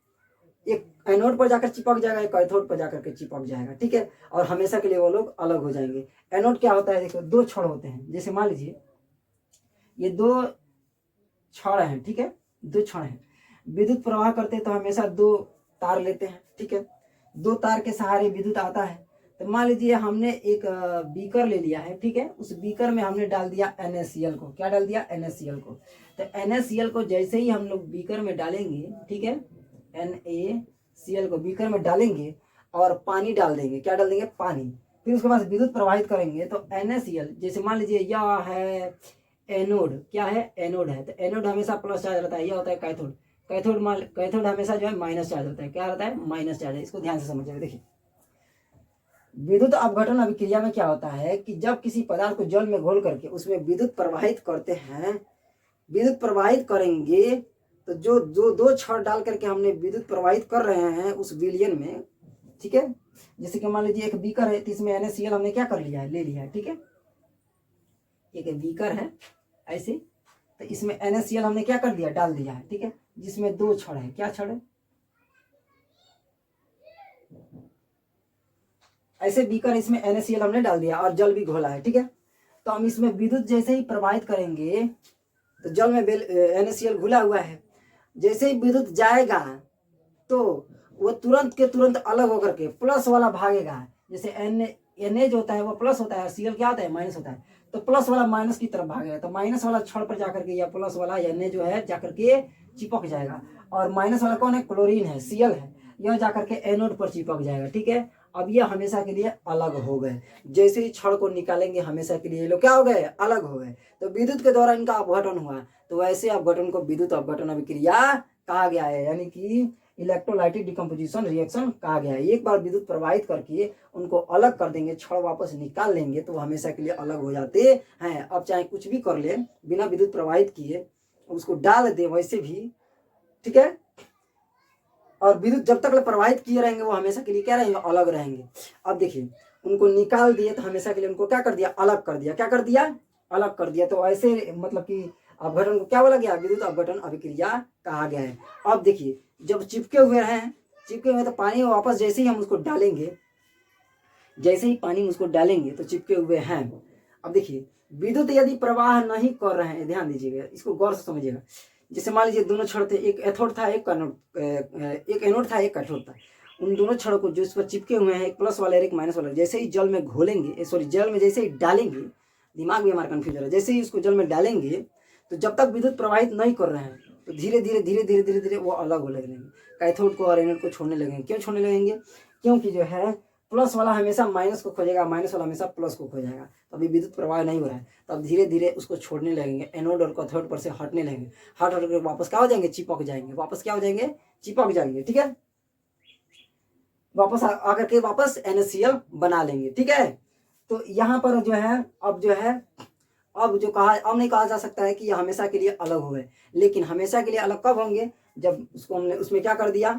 एक एनोड पर जाकर चिपक जाएगा, एक कैथोड पर जाकर के चिपक जाएगा। ठीक है, और हमेशा के लिए वो लोग अलग हो जाएंगे। एनोड क्या होता है, देखो दो छड़ होते हैं, जैसे मान लीजिए ये दो छड़ हैं। ठीक है, दो छड़ हैं, विद्युत प्रवाह करते हैं तो हमेशा दो तार लेते हैं। ठीक है, दो तार के सहारे विद्युत आता है। तो मान लीजिए हमने एक बीकर ले लिया है। ठीक है, उस बीकर में हमने डाल दिया NaCl को, क्या डाल दिया, NaCl को। तो NaCl को जैसे ही हम लोग बीकर में डालेंगे, ठीक है, NaCl को बीकर में डालेंगे और पानी डाल देंगे, क्या डाल देंगे, पानी। फिर उसके बाद विद्युत प्रवाहित करेंगे तो NaCl, जैसे मान लीजिए यह है एनोड, क्या है, एनोड है, तो एनोड हमेशा प्लस चार्ज रहता है, यह होता है कैथोड। कैथोड हमेशा जो है माइनस चार्ज रहता है, क्या रहता है, माइनस चार्ज है। इसको ध्यान से समझिएगा। देखिए विद्युत अपघटन अभिक्रिया में क्या होता है कि जब किसी पदार्थ को जल में घोल करके उसमें विद्युत प्रवाहित करते हैं, विद्युत प्रवाहित करेंगे तो जो जो दो छड़ डाल करके हमने विद्युत प्रवाहित कर रहे हैं उस विलयन में। ठीक है, जैसे कि मान लीजिए एक बीकर है तो इसमें NaCl हमने क्या कर लिया है, ले लिया है। ठीक है, एक बीकर है ऐसे, तो इसमें NaCl हमने क्या कर दिया, डाल दिया है। ठीक है, जिसमें दो छड़ है, क्या छड़ है, ऐसे बीकर, इसमें NaCl हमने डाल दिया और जल भी घोला है। ठीक है, तो हम इसमें विद्युत जैसे ही प्रवाहित करेंगे तो जल में NaCl घुला हुआ है, जैसे ही विद्युत जाएगा तो वो तुरंत के तुरंत अलग होकर के प्लस वाला भागेगा। जैसे Na जो होता है वो प्लस होता है, Cl क्या होता है, माइनस होता है, तो प्लस वाला माइनस की तरफ भागेगा। तो माइनस वाला छड़ पर जाकर के या प्लस वाला Na जो है जाकर के चिपक जाएगा, और माइनस वाला कौन है, क्लोरीन है, Cl है, यह जाकर के एनोड पर चिपक जाएगा। ठीक है, अब ये हमेशा के लिए अलग हो गए। जैसे ही छड़ को निकालेंगे हमेशा के लिए ये लोग क्या हो गए, अलग हो गए। तो विद्युत के द्वारा इनका अपघटन हुआ, तो वैसे अपघटन को विद्युत अपघटन अभिक्रिया कहा गया है, यानी कि इलेक्ट्रोलाइटिक डिकम्पोजिशन रिएक्शन कहा गया है। एक बार विद्युत प्रवाहित करके उनको अलग कर देंगे, छड़ वापस निकाल लेंगे तो हमेशा के लिए अलग हो जाते हैं। अब चाहे कुछ भी कर ले बिना विद्युत प्रवाहित किए, उसको डाल दे वैसे भी, ठीक है, और विद्युत जब तक प्रवाहित किए रहेंगे वो हमेशा के लिए क्या रहेंगे, अलग रहेंगे। अब देखिए उनको निकाल दिए तो हमेशा के लिए उनको क्या कर दिया, अलग कर दिया, क्या कर दिया, अलग कर दिया। तो ऐसे मतलब कि अपघटन को क्या बोला गया, विद्युत अपघटन अभिक्रिया कहा गया है। अब देखिए जब चिपके हुए हैं, चिपके हुए तो पानी में वापस जैसे ही हम उसको डालेंगे, जैसे ही पानी में उसको डालेंगे तो चिपके हुए हैं। अब देखिए विद्युत यदि प्रवाह नहीं कर रहे हैं, ध्यान दीजिएगा, इसको गौर से समझिएगा। जैसे मान लीजिए दोनों छड़ थे, एक एथोड था, एक एनोड था, एक कैथोड था। उन दोनों छड़ों को जो इस पर चिपके हुए हैं, एक प्लस वाला एक माइनस वाला, जैसे ही जल में घोलेंगे, सॉरी जल में जैसे ही डालेंगे, दिमाग भी हमारा कन्फ्यूज है, जैसे ही उसको जल में डालेंगे तो जब तक विद्युत प्रवाहित नहीं कर रहे हैं तो धीरे धीरे धीरे धीरे धीरे धीरे वो अलग हो लगेंगे, कैथोड को और एनोड को छोड़ने लगेंगे। क्यों छोड़ने लगेंगे, क्योंकि जो है प्लस वाला हमेशा माइनस को खोजेगा, माइनस वाला हमेशा प्लस को खोजेगा, तो अभी विद्युत प्रवाह नहीं हो रहा है, तो अब धीरे धीरे उसको छोड़ने लगेंगे, एनोड और कैथोड पर से हटने लगेंगे, हट हट कर वापस क्या हो जाएंगे, चिपक जाएंगे, वापस क्या हो जाएंगे, चिपक जाएंगे। ठीक है, वापस आकर के वापस NaCl बना लेंगे। ठीक है, तो यहाँ पर जो है अब जो है अब जो कहा, अब नहीं कहा जा सकता है कि ये हमेशा के लिए अलग हो गए, लेकिन हमेशा के लिए अलग कब होंगे, जब उसको हमने उसमें क्या कर दिया,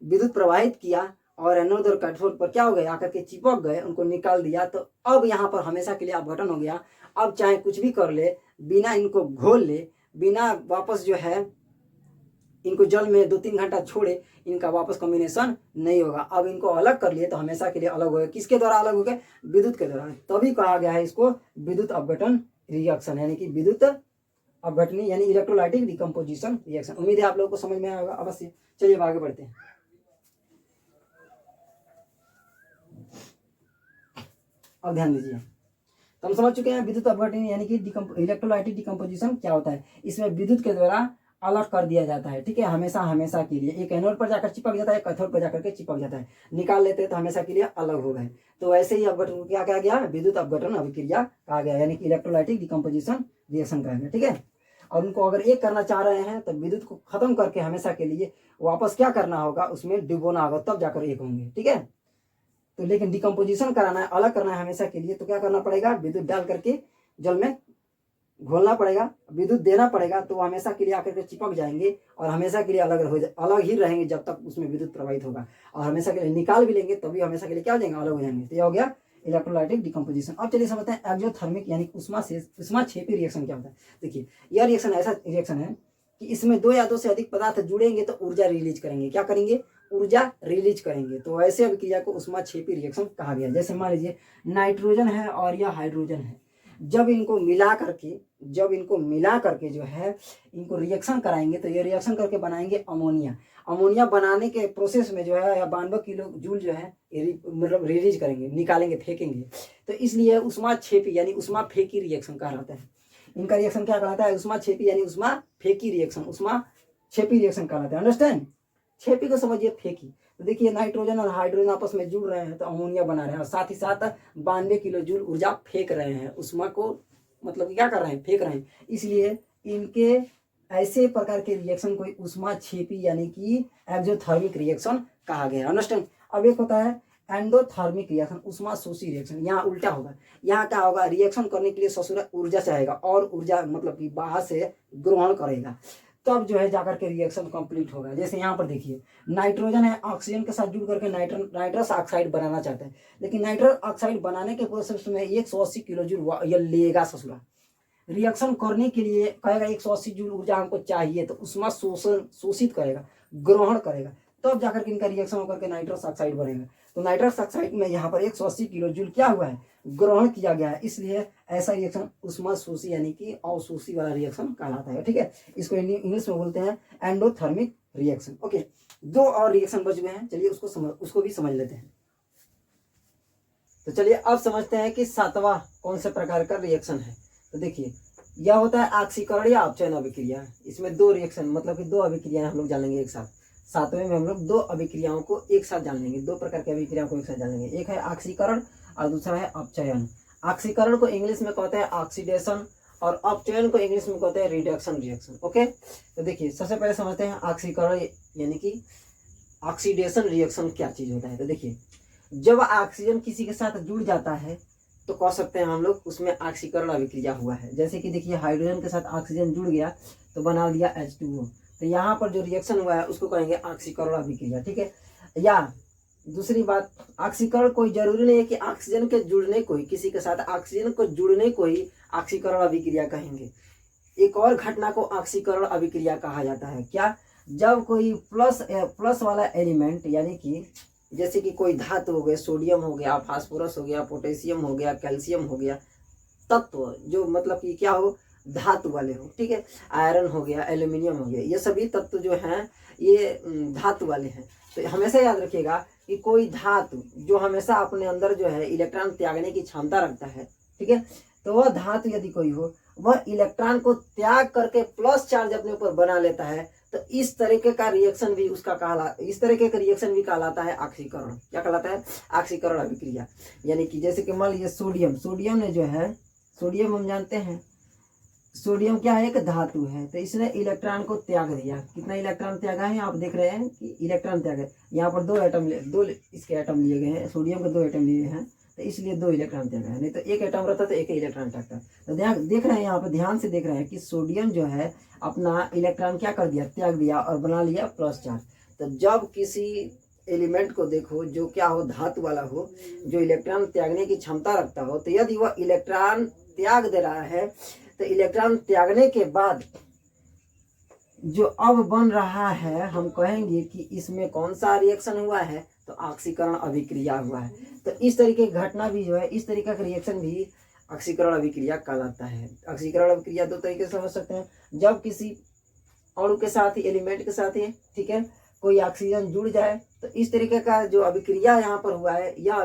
विद्युत प्रवाहित किया और एनोड और कैथोड पर क्या हो गए, आकर के चिपक गए, उनको निकाल दिया, तो अब यहाँ पर हमेशा के लिए अपघटन हो गया। अब चाहे कुछ भी कर ले, बिना इनको घोल ले, बिना वापस जो है इनको जल में 2-3 घंटा छोड़े, इनका वापस कॉम्बिनेशन नहीं होगा। अब इनको अलग कर लिए तो हमेशा के लिए अलग हो गए, किसके द्वारा अलग हो गए, विद्युत के द्वारा। तभी कहा गया है इसको विद्युत अपघटन रिएक्शन यानी कि विद्युत अपघटनी यानी इलेक्ट्रोलाइटिक डिकम्पोजिशन रिएक्शन। उम्मीद है आप लोगों को समझ में आएगा अवश्य। चलिए अब आगे बढ़ते हैं। अब ध्यान दीजिए, तो हम समझ चुके हैं विद्युत अपघटन यानी कि इलेक्ट्रोलाइटिक डिकम्पोजिशन क्या होता है। इसमें विद्युत के द्वारा अलग कर दिया जाता है, ठीक है, हमेशा हमेशा के लिए। एक एनोड पर जाकर चिपक जाता है, कैथोड पर जाकर के चिपक जाता है, निकाल लेते हैं तो हमेशा के लिए अलग हो गए। तो वैसे ही अपघटन को क्या कहा गया, विद्युत अपघटन अभिक्रिया कहा गया, यानी कि इलेक्ट्रोलाइटिक डिकम्पोजिशन रिएक्शन कहा गया, ठीक है। और उनको अगर एक करना चाह रहे हैं तो विद्युत को खत्म करके हमेशा के लिए वापस क्या करना होगा, उसमें डुबोना होगा, तब जाकर एक होंगे, ठीक है। तो लेकिन डिकम्पोजिशन कराना है, अलग करना है हमेशा के लिए, तो क्या करना पड़ेगा, विद्युत डाल करके जल में घोलना पड़ेगा, विद्युत देना पड़ेगा, तो वो हमेशा के लिए आकर के चिपक जाएंगे और हमेशा के लिए अलग ही रहेंगे जब तक उसमें विद्युत प्रवाहित होगा। और हमेशा के लिए निकाल भी लेंगे तभी हमेशा के लिए क्या हो जाएंगे, अलग हो जाएंगे। तो यह हो गया इलेक्ट्रोलाइटिक डिकम्पोजिशन। अब चलिए समझते हैं एक्सोथर्मिक यानी ऊष्माक्षेपी रिएक्शन क्या होता है। देखिए यह रिएक्शन ऐसा रिएक्शन है कि इसमें दो या दो से अधिक पदार्थ जुड़ेंगे तो ऊर्जा रिलीज करेंगे। क्या करेंगे, ऊर्जा रिलीज करेंगे। तो ऐसे अभिक्रिया को ऊष्माक्षेपी रिएक्शन कहा गया। जैसे मान लीजिए नाइट्रोजन है और यह हाइड्रोजन है, जब इनको मिला करके जो है इनको रिएक्शन कराएंगे तो ये रिएक्शन करके बनाएंगे अमोनिया। अमोनिया बनाने के प्रोसेस में जो है 92 किलो जूल जो है मतलब रिलीज करेंगे, निकालेंगे, फेंकेंगे। तो इसलिए ऊष्माक्षेपी यानी ऊष्माफेकी रिएक्शन कहलाता है। इनका रिएक्शन क्या कहलाता है, ऊष्माक्षेपी यानी ऊष्माफेकी रिएक्शन, ऊष्माक्षेपी रिएक्शन कहलाता है। अंडरस्टैंड, छेपी को समझिए, फेंकी। तो देखिए नाइट्रोजन और हाइड्रोजन आपस में जुड़ रहे हैं तो अमोनिया बना रहे हैं और साथ ही साथ 92 किलो जूल ऊर्जा फेंक रहे हैं, उष्मा को मतलब क्या कर रहे हैं, फेंक रहे हैं। इसलिए इनके ऐसे प्रकार के रिएक्शन को ऊष्माक्षेपी यानी कि एक्सोथर्मिक रिएक्शन कहा गया। अंडरस्टैंड। अब एक होता है एंडोथर्मिक रिएक्शन, ऊष्माशोषी रिएक्शन। यहाँ उल्टा होगा, यहाँ क्या होगा, रिएक्शन करने के लिए ससुरा ऊर्जा चाहेगा और ऊर्जा मतलब कि बाहर से ग्रहण करेगा, तब जो है जाकर के रिएक्शन कंप्लीट होगा। जैसे यहाँ पर देखिए नाइट्रोजन है, ऑक्सीजन के साथ जुड़ करके नाइट्रस ऑक्साइड बनाना चाहते हैं, लेकिन नाइट्रस ऑक्साइड बनाने के प्रोसेस में 180 किलो जूल यह लेगा ससुरा। रिएक्शन करने के लिए कहेगा 180 जूल ऊर्जा हमको चाहिए, तो उसमें शोषित करेगा, ग्रहण करेगा, तब जाकर के इनका रिएक्शन होकर के नाइट्रस ऑक्साइड बनेगा। तो नाइट्रस ऑक्साइड में यहाँ पर 180 किलो जूल क्या हुआ है, ग्रहण किया गया है। इसलिए ऐसा रिएक्शन ऊष्माशोषी यानी कि अवशोषी वाला रिएक्शन कहलाता है, ठीक है। इसको इंग्लिश में बोलते हैं एंडोथर्मिक रिएक्शन। ओके, दो और रिएक्शन बच गए हैं, चलिए उसको भी समझ लेते हैं। तो चलिए अब समझते हैं कि सातवां कौन से प्रकार का रिएक्शन है। तो देखिए यह होता है ऑक्सीकरण या अपचयन अभिक्रिया। इसमें दो रिएक्शन मतलब कि दो अभिक्रियाएं हम लोग जान लेंगे एक साथ। सातवें में हम लोग दो अभिक्रियाओं को एक साथ जान लेंगे, दो प्रकार की अभिक्रियाओं को एक साथ जान लेंगे। एक है ऑक्सीकरण और दूसरा है अपचयन। ऑक्सीकरण को इंग्लिश में कहते हैं ऑक्सीडेशन और अपचयन को इंग्लिश में कहते हैं रिडक्शन रिएक्शन। ओके, तो देखिए सबसे पहले समझते हैं ऑक्सीकरण यानी कि ऑक्सीडेशन रिएक्शन क्या चीज होता है। तो देखिए जब ऑक्सीजन किसी के साथ जुड़ जाता है तो कह सकते हैं हम लोग उसमें ऑक्सीकरण अभिक्रिया हुआ है। जैसे कि देखिए हाइड्रोजन के साथ ऑक्सीजन जुड़ गया तो बना दिया H2O, तो यहाँ पर जो रिएक्शन हुआ है उसको कहेंगे ऑक्सीकरण अभिक्रिया, ठीक है। या दूसरी बात, ऑक्सीकरण कोई जरूरी नहीं है कि ऑक्सीजन के जुड़ने को ही, किसी के साथ ऑक्सीजन को जुड़ने को ही ऑक्सीकरण अभिक्रिया कहेंगे। एक और घटना को ऑक्सीकरण अभिक्रिया कहा जाता है। क्या, जब कोई प्लस वाला एलिमेंट यानी कि जैसे कि कोई धातु हो गए, सोडियम हो गया, फास्फोरस हो गया, पोटेशियम हो गया, कैल्शियम हो गया, तत्व जो मतलब कि क्या हो, धातु वाले हो, ठीक है। आयरन हो गया, एल्यूमिनियम हो गया, ये सभी तत्व जो हैं ये धातु वाले हैं। तो हमेशा याद रखिएगा कि कोई धातु जो हमेशा अपने अंदर जो है इलेक्ट्रॉन त्यागने की क्षमता रखता है, ठीक है, तो वह धातु यदि कोई हो वह इलेक्ट्रॉन को त्याग करके प्लस चार्ज अपने ऊपर बना लेता है, तो इस तरीके का रिएक्शन भी कहलाता है ऑक्सीकरण। क्या कहलाता है, ऑक्सीकरण अभिक्रिया। यानी कि जैसे कि मान लीजिए सोडियम ने जो है, सोडियम हम जानते हैं सोडियम क्या है, एक धातु है, तो इसने इलेक्ट्रॉन को त्याग दिया। कितना इलेक्ट्रॉन त्यागा है, आप देख रहे हैं कि इलेक्ट्रॉन त्याग है। यहाँ पर दो इसके एटम लिए गए हैं, सोडियम के 2 एटम लिए हैं, तो इसलिए 2 इलेक्ट्रॉन त्यागा है। नहीं तो एक एटम रहता तो एक ही इलेक्ट्रॉन त्यागता। तो देख रहे हैं यहाँ पे, ध्यान से देख रहे हैं कि सोडियम जो है अपना इलेक्ट्रॉन क्या कर दिया, त्याग दिया और बना लिया प्लस चार्ज। तो जब किसी एलिमेंट को देखो जो क्या हो, धातु वाला हो, जो इलेक्ट्रॉन त्यागने की क्षमता रखता हो, तो यदि वह इलेक्ट्रॉन त्याग दे रहा है तो इलेक्ट्रॉन त्यागने के बाद जो अब बन रहा है हम कहेंगे कि इसमें कौन सा रिएक्शन हुआ है, तो ऑक्सीकरण अभिक्रिया हुआ है। तो इस तरीके की घटना भी जो है, इस तरीके का रिएक्शन भी ऑक्सीकरण अभिक्रिया कहलाता है। ऑक्सीकरण अभिक्रिया दो तरीके से समझ सकते हैं, जब किसी अणु के साथ ही, एलिमेंट के साथ ही, ठीक है, कोई ऑक्सीजन जुड़ जाए तो इस तरीके का जो अभिक्रिया यहाँ पर हुआ है, यह भी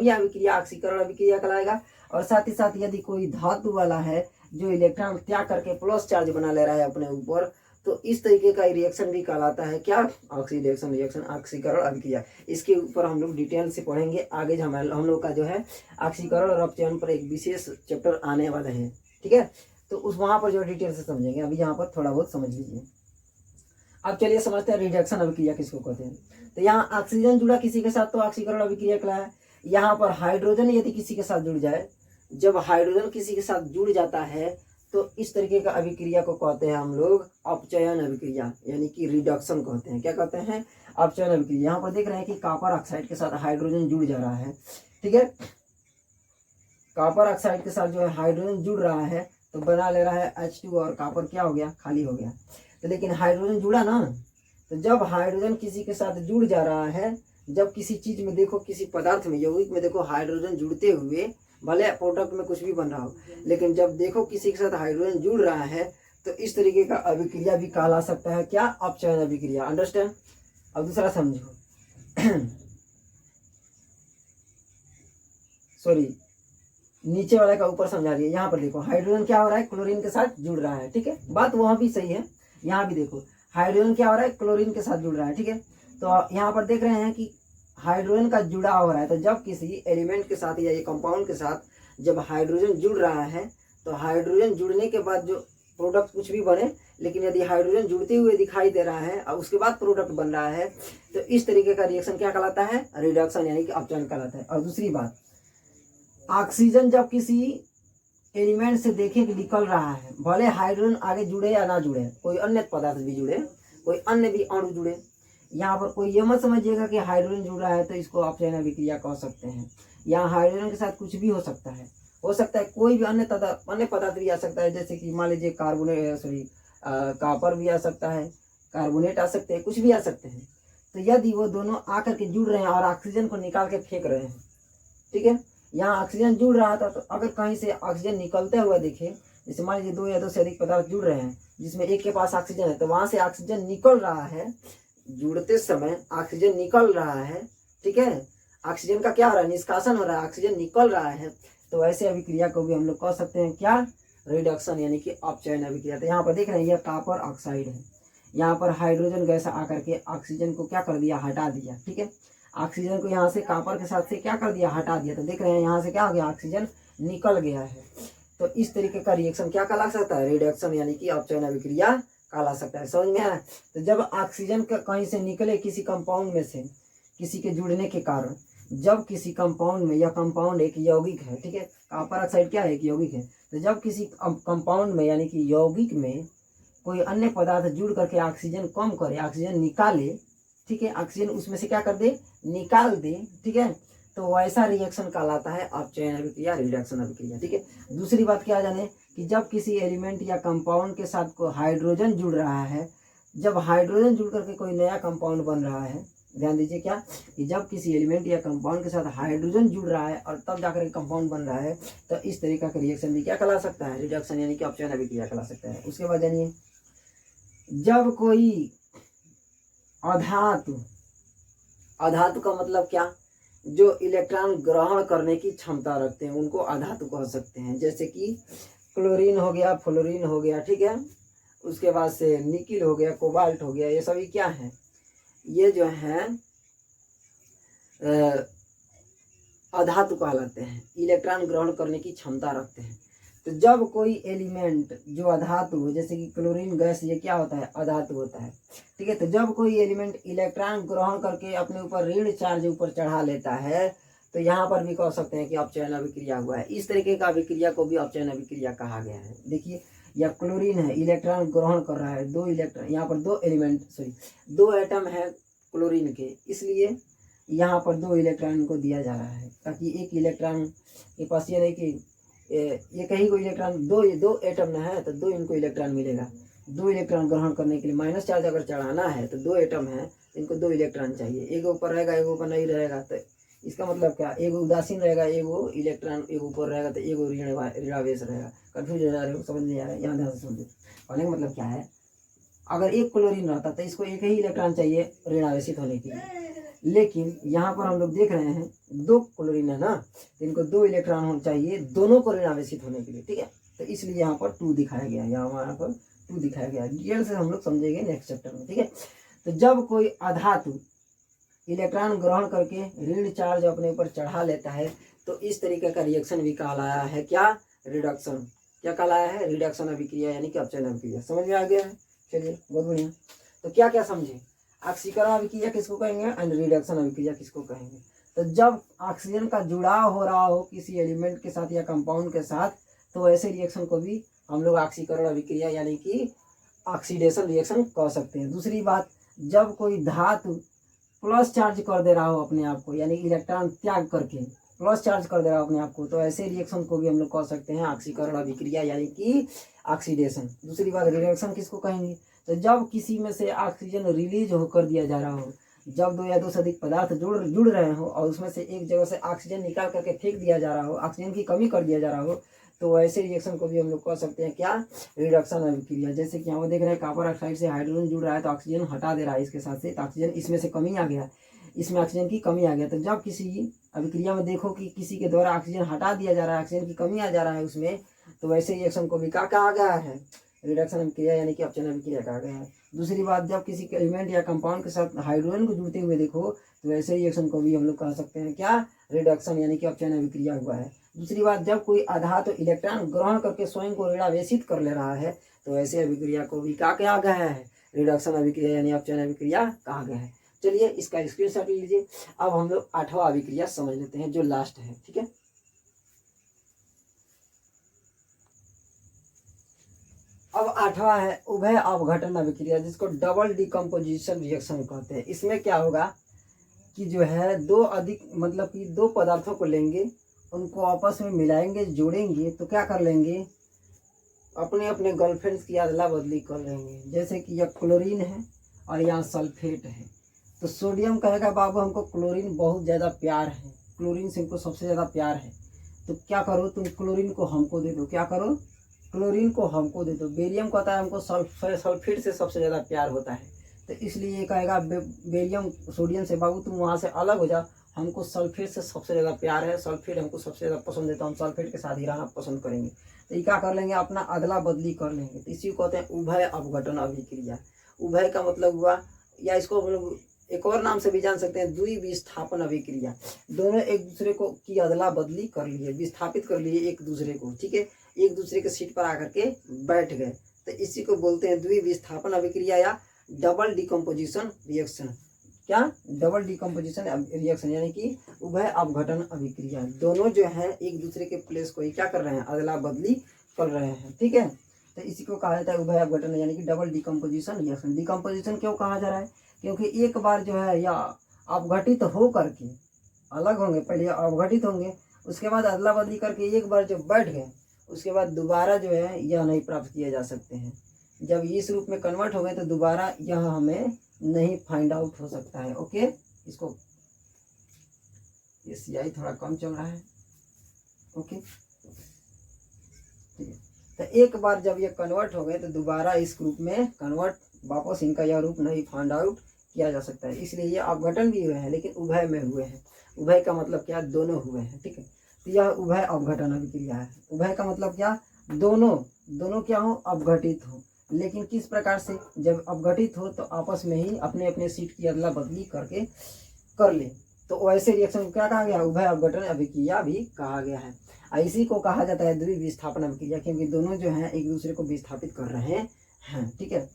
अभिक्रिया ऑक्सीकरण अभिक्रिया कहलाएगा। और साथ ही साथ यदि कोई धातु वाला है जो इलेक्ट्रॉन त्याग करके प्लस चार्ज बना ले रहा है अपने ऊपर, तो इस तरीके का रिएक्शन भी कहलाता है क्या, ऑक्सीडेशन रिएक्शन, ऑक्सीकरण अभिक्रिया। इसके ऊपर हम लोग डिटेल से पढ़ेंगे आगे। हम लोग का जो है ऑक्सीकरण और अपचयन पर एक विशेष चैप्टर आने वाला है, ठीक है, तो उस वहां पर जो डिटेल से समझेंगे, अभी यहाँ पर थोड़ा बहुत समझ लीजिए। अब चलिए समझते हैं रिडक्शन अभिक्रिया किसको कहते हैं। तो यहाँ ऑक्सीजन जुड़ा किसी के साथ तो ऑक्सीकरण अभिक्रिया कहलाया। यहाँ पर हाइड्रोजन यदि किसी के साथ जुड़ जाए, जब हाइड्रोजन किसी के साथ जुड़ जाता है तो इस तरीके का अभिक्रिया को कहते हैं हम लोग अपचयन अभिक्रिया, यानी कि रिडक्शन कहते हैं। क्या कहते हैं, अपचयन अभिक्रिया। यहाँ पर देख रहे हैं कि कॉपर ऑक्साइड के साथ हाइड्रोजन जुड़ जा रहा है, ठीक है, कॉपर ऑक्साइड के साथ जो है हाइड्रोजन जुड़ रहा है तो बना ले रहा है H2 और कॉपर क्या हो गया, खाली हो गया। तो लेकिन हाइड्रोजन जुड़ा ना, तो जब हाइड्रोजन किसी के साथ जुड़ जा रहा है, जब किसी चीज में देखो, किसी पदार्थ में, यौगिक में देखो हाइड्रोजन जुड़ते हुए, भले प्रोडक्ट में कुछ भी बन रहा हो, लेकिन जब देखो किसी के साथ हाइड्रोजन जुड़ रहा है तो इस तरीके का अभिक्रिया भी कहला सकता है क्या, अपचयन अभिक्रिया। अंडरस्टैंड। अब दूसरा समझो सॉरी, नीचे वाले का ऊपर समझा दिया। यहाँ पर देखो हाइड्रोजन क्या हो रहा है, क्लोरीन के साथ जुड़ रहा है, ठीक है, बात वहाँ भी सही है। यहाँ भी देखो हाइड्रोजन क्या हो रहा है, क्लोरीन के साथ जुड़ रहा है, ठीक है। तो यहाँ पर देख रहे हैं कि हाइड्रोजन का जुड़ाव हो रहा है। तो जब किसी एलिमेंट के साथ या ये कंपाउंड के साथ जब हाइड्रोजन जुड़ रहा है, तो हाइड्रोजन जुड़ने के बाद जो प्रोडक्ट कुछ भी बने, लेकिन यदि हाइड्रोजन जुड़ते हुए दिखाई दे रहा है और उसके बाद प्रोडक्ट बन रहा है, तो इस तरीके का रिएक्शन क्या कहलाता है, रिडक्शन, यानी कि अपचयन कहलाता है। और दूसरी बात, ऑक्सीजन जब किसी एलिमेंट से देखे कि निकल रहा है, भले हाइड्रोजन आगे जुड़े या ना जुड़े, कोई अन्य पदार्थ भी जुड़े, कोई अन्य भी अणु जुड़े, यहाँ पर कोई ये मत समझिएगा कि हाइड्रोजन जुड़ रहा है तो इसको अपचयन अभिक्रिया कह सकते हैं। यहाँ हाइड्रोजन के साथ कुछ भी हो सकता है कोई भी अन्य पदार्थ भी आ सकता है, जैसे कि मान लीजिए कॉपर भी आ सकता है, कार्बोनेट आ सकते हैं, कुछ भी आ सकते हैं। तो यदि वो दोनों आकर के जुड़ रहे हैं और ऑक्सीजन को निकाल के फेंक रहे हैं, ठीक है, यहाँ ऑक्सीजन जुड़ रहा था, तो अगर कहीं से ऑक्सीजन निकलते हुए देखे, जैसे मान लीजिए 2 या 2 से अधिक पदार्थ जुड़ रहे हैं जिसमें एक के पास ऑक्सीजन है, तो वहां से ऑक्सीजन निकल रहा है, जुड़ते समय ऑक्सीजन निकल रहा है, ठीक है, ऑक्सीजन का क्या हो रहा है, निष्कासन हो रहा है, ऑक्सीजन निकल रहा है, तो ऐसे अभिक्रिया को भी हम लोग कह सकते हैं क्या, रिडक्शन, यानी कि अपचयन अभिक्रिया। तो यहाँ पर देख रहे हैं यह कॉपर ऑक्साइड है, यहाँ पर हाइड्रोजन गैस आकर के ऑक्सीजन को क्या कर दिया, हटा दिया, ठीक है, ऑक्सीजन को यहाँ से कॉपर के साथ से क्या कर दिया, हटा दिया। तो देख रहे हैं यहाँ से क्या हो गया, ऑक्सीजन निकल गया है। तो इस तरीके का रिएक्शन क्या कहला सकता है, रिडक्शन, यानी कि अपचयन अभिक्रिया कहला सकता है। समझ में आया। तो जब ऑक्सीजन का कहीं से निकले किसी कंपाउंड में से, किसी के जुड़ने के कारण, जब किसी कंपाउंड में, या कंपाउंड एक यौगिक है, ठीक है, कॉपर ऑक्साइड क्या है, एक यौगिक है, तो जब किसी कंपाउंड में यानी कि यौगिक में कोई अन्य पदार्थ जुड़ करके ऑक्सीजन कम करे, ऑक्सीजन निकाले, ठीक है, ऑक्सीजन उसमें से क्या कर दे, निकाल दे, ठीक है, तो वैसा रिएक्शन कहलाता है अपचयन अभिक्रिया, रिडक्शन अभिक्रिया, ठीक है। दूसरी बात क्या जाने कि जब किसी एलिमेंट या कंपाउंड के साथ को हाइड्रोजन जुड़ रहा है, जब हाइड्रोजन जुड़ करके कोई नया कंपाउंड बन रहा है, ध्यान दीजिए क्या, कि जब किसी एलिमेंट या कंपाउंड के साथ हाइड्रोजन जुड़ रहा है और तब जाकर कंपाउंड बन रहा है, तो इस तरीका का रिएक्शन भी क्या कहला सकता है, रिडक्शन, यानी कि अपचयन अभिक्रिया कहला सकता है। उसके बाद जानिए, जब कोई अधातु का मतलब क्या, जो इलेक्ट्रॉन ग्रहण करने की क्षमता रखते हैं उनको अधातु कह सकते हैं। जैसे कि क्लोरीन हो गया, फ्लोरीन हो गया, ठीक है, उसके बाद से निकिल हो गया, कोबाल्ट हो गया, ये सभी क्या है, ये जो है अधातु कहलाते हैं, इलेक्ट्रॉन ग्रहण करने की क्षमता रखते हैं। तो जब कोई एलिमेंट जो अधातु हो, जैसे कि क्लोरीन गैस, ये क्या होता है, अधातु होता है, ठीक है, तो जब कोई एलिमेंट इलेक्ट्रॉन ग्रहण करके अपने ऊपर ऋण चार्ज ऊपर चढ़ा लेता है, तो यहाँ पर भी कह सकते हैं कि अपचयन अभिक्रिया हुआ है। इस तरीके का अभिक्रिया को भी अपचयन अभिक्रिया कहा गया है। देखिए, या क्लोरीन है, इलेक्ट्रॉन ग्रहण कर रहा है, 2 इलेक्ट्रॉन, यहाँ पर 2 एटम है क्लोरीन के, इसलिए यहाँ पर 2 इलेक्ट्रॉन को दिया जा रहा है, ताकि एक इलेक्ट्रॉन के पास ये नहीं कि ये कहीं को इलेक्ट्रॉन, दो एटम न है तो 2 इनको इलेक्ट्रॉन मिलेगा। 2 इलेक्ट्रॉन ग्रहण करने के लिए माइनस चार्ज अगर चढ़ाना है तो 2 एटम है, इनको 2 इलेक्ट्रॉन चाहिए, एक ऊपर रहेगा एक ऊपर नहीं रहेगा, तो इसका मतलब क्या, एगो उदासीन रहेगा, एगो इलेक्ट्रॉन एगो ऊपर रहेगा, तो एगो ऋणावेश रहेगा। कन्फ्यूज हो जा रहे हो, समझ नहीं आ रहा है, यहाँ ध्यान से समझो। कहने का मतलब क्या है, अगर एक क्लोरीन रहता तो इसको एक ही इलेक्ट्रॉन चाहिए ऋणावेशित होने के लिए, लेकिन यहाँ पर हम लोग देख रहे हैं 2 क्लोरीन है ना, तो इनको 2 इलेक्ट्रॉन होना चाहिए दोनों को ऋणावेशित होने के लिए, ठीक है। तो इसलिए यहाँ पर 2 दिखाया गया है, यहाँ पर 2 दिखाया गया है। डिटेल से हम लोग समझेंगे नेक्स्ट चैप्टर में, ठीक है। तो जब कोई अधातु इलेक्ट्रॉन ग्रहण करके ऋण चार्ज अपने ऊपर चढ़ा लेता है, तो इस तरीके का रिएक्शन भी कहलाया है क्या, रिडक्शन। क्या कहलाया है, रिडक्शन अभिक्रिया यानी कि अपचयन अभिक्रिया। समझ में आ गया है, चलिए बहुत बढ़िया। तो क्या क्या समझे, ऑक्सीकरण अभिक्रिया किसको कहेंगे एंड रिडक्शन अभिक्रिया किसको कहेंगे। तो जब ऑक्सीजन का जुड़ाव हो रहा हो किसी एलिमेंट के साथ या कंपाउंड के साथ, तो ऐसे रिएक्शन को भी हम लोग ऑक्सीकरण अभिक्रिया यानी कि ऑक्सीडेशन रिएक्शन कह सकते हैं। दूसरी बात, जब कोई धातु प्लस चार्ज कर दे रहा हो अपने आप को, यानी इलेक्ट्रॉन त्याग करके प्लस चार्ज कर दे रहा हो अपने आप को, तो ऐसे रिएक्शन को भी हम लोग कह सकते हैं ऑक्सीकरण अभिक्रिया यानी कि ऑक्सीडेशन। दूसरी बात, रिडक्शन किसको कहेंगे, तो जब किसी में से ऑक्सीजन रिलीज होकर दिया जा रहा हो, जब 2 या 2 से अधिक पदार्थ जुड़ रहे हो और उसमें से एक जगह से ऑक्सीजन निकाल करके फेंक दिया जा रहा हो, ऑक्सीजन की कमी कर दिया जा रहा हो, तो ऐसे रिएक्शन को भी हम लोग कह सकते हैं क्या, रिडक्शन अभिक्रिया। जैसे कि यहाँ देख रहे हैं कॉपर ऑक्साइड से हाइड्रोजन जुड़ रहा है तो ऑक्सीजन हटा दे रहा है इसके साथ से, तो ऑक्सीजन इसमें से कमी आ गया, इसमें ऑक्सीजन की कमी आ गया। तो जब किसी अभिक्रिया में देखो कि किसी के द्वारा ऑक्सीजन हटा दिया जा रहा है, ऑक्सीजन की कमी आ जा रहा है उसमें, तो वैसे रिएक्शन को भी क्या कहा गया है, रिडक्शन अभिक्रिया यानी कि अपचयन अभिक्रिया कहा गया है। दूसरी बात, जब किसी एलिमेंट या कंपाउंड के साथ हाइड्रोजन को जुड़ते हुए देखो, तो ऐसे रिएक्शन को भी हम लोग कह सकते हैं क्या, रिडक्शन यानी कि अपचयन अभिक्रिया हुआ है। दूसरी बात, जब कोई अधातु इलेक्ट्रॉन ग्रहण करके स्वयं को ऋणावेशित कर ले रहा है, तो ऐसे अभिक्रिया को भी क्या कहा गया है, रिडक्शन अभिक्रिया यानी अपचयन अभिक्रिया कहा गया है। चलिए इसका स्क्रीनशॉट ले लीजिए। अब हम लोग 8वां अभिक्रिया समझ लेते हैं जो लास्ट है, ठीक है। अब 8वां है उभय अपघटन अभिक्रिया, जिसको डबल डिकम्पोजिशन रिएक्शन कहते हैं। इसमें क्या होगा कि जो है 2 अधिक मतलब कि 2 पदार्थों को लेंगे, उनको आपस में मिलाएंगे, जोड़ेंगे, तो क्या कर लेंगे, अपने अपने गर्लफ्रेंड्स की अदला बदली कर लेंगे। जैसे कि यह क्लोरीन है और यहाँ सल्फेट है, तो सोडियम कहेगा बाबू हमको क्लोरीन बहुत ज़्यादा प्यार है, क्लोरीन से हमको सबसे ज़्यादा प्यार है, तो क्या करो तुम क्लोरीन को हमको दे दो, क्या करो, क्लोरीन को हमको दे दो। बेरियम कहता है हमको सल्फेट से सबसे ज़्यादा प्यार होता है, तो इसलिए ये कहेगा बेरियम सोडियम से बाबू तुम वहाँ से अलग हो जाओ, हमको सल्फेट से सबसे ज़्यादा प्यार है, सल्फेट हमको सबसे ज़्यादा पसंद है, तो हम सल्फेट के साथ ही रहना पसंद करेंगे। तो ये क्या कर लेंगे, अपना अदला बदली कर लेंगे। तो इसी को कहते हैं उभय अपघटन अभिक्रिया। उभय का मतलब हुआ, या इसको हम लोग एक और नाम से भी जान सकते हैं, द्विविस्थापन अभिक्रिया। दोनों एक दूसरे को की अदला बदली कर लिए, विस्थापित कर लिए एक दूसरे को, ठीक है, एक दूसरे के सीट पर आकर के बैठ गए, तो इसी को बोलते हैं द्विविस्थापन अभिक्रिया या डबल डिकम्पोजिशन रिएक्शन। क्या, डबल डिकम्पोजिशन रिएक्शन यानी कि उभय अपघटन अभिक्रिया। दोनों जो है एक दूसरे के प्लेस को ही क्या कर रहे हैं, अदला बदली कर रहे हैं, ठीक है। तो इसी को कहा जाता है उभय अपघटन यानी कि डबल डिकम्पोजिशन रिएक्शन। डिकम्पोजिशन क्यों कहा जा रहा है, क्योंकि एक बार जो है या अपघटित हो करके अलग होंगे, पहले अपघटित होंगे, उसके बाद अदला बदली करके एक बार जब बैठ गए, उसके बाद दोबारा जो है यह नहीं प्राप्त किए जा सकते हैं। जब इस रूप में कन्वर्ट हो गए तो दोबारा यह हमें नहीं फाइंड आउट हो सकता है। ओके, इसको ये CI थोड़ा कम चल रहा है, ओके ठीक है। तो एक बार जब ये कन्वर्ट हो गए तो दोबारा इस ग्रुप में कन्वर्ट वापस इनका यह रूप नहीं फाइंड आउट किया जा सकता है, इसलिए ये अपघटन भी हुए हैं लेकिन उभय में हुए हैं। उभय का मतलब क्या, दोनों हुए हैं, ठीक है। तो यह उभय अपघटन अभिक्रिया है। उभय का मतलब क्या, दोनों क्या हो, अपघटित हो, लेकिन किस प्रकार से, जब अपघटित हो तो आपस में ही अपने अपने सीट की अदला बदली करके कर ले, तो वैसे रिएक्शन को क्या कहा गया, उभय अपघटन अभिक्रिया भी कहा गया है। इसी को कहा जाता है द्विविस्थापन अभिक्रिया, क्योंकि दोनों जो हैं एक दूसरे को विस्थापित कर रहे हैं, ठीक है।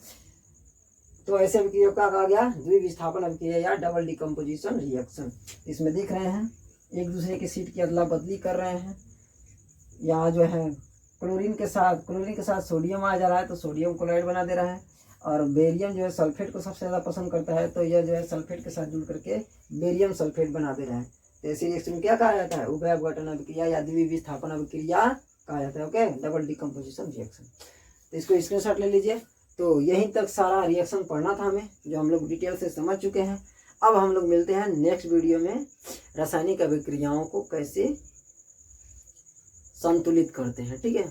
तो ऐसे अभिक्रिया का कहा गया द्विविस्थापन अभिक्रिया या डबल डिकम्पोजिशन रिएक्शन। इसमें देख रहे हैं एक दूसरे की सीट की अदला बदली कर रहे हैं। यहाँ जो है क्लोरीन के साथ सोडियम आ जा रहा है तो सोडियम क्लोराइड बना दे रहा है, और बेरियम जो है सल्फेट को सबसे ज़्यादा पसंद करता है तो यह जो है सल्फेट के साथ जुड़ करके बेरियम सल्फेट बना दे रहा है। तो ऐसी रिएक्शन क्या कहा जाता है, उभय अपघटन अभिक्रिया या द्विविस्थापन अभिक्रिया कहा जाता है। Okay, double decomposition reaction. तो इसको स्क्रीनशॉट ले लीजिए। तो यहीं तक सारा रिएक्शन पढ़ना था हमें, जो हम लोग डिटेल से समझ चुके हैं। अब हम लोग मिलते हैं नेक्स्ट वीडियो में, रासायनिक अभिक्रियाओं को कैसे संतुलित करते हैं। ठीक है,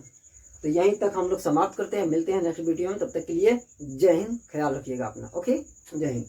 तो यहीं तक हम लोग समाप्त करते हैं, मिलते हैं नेक्स्ट वीडियो में। तब तक के लिए जय हिंद, ख्याल रखिएगा अपना। ओके, जय हिंद।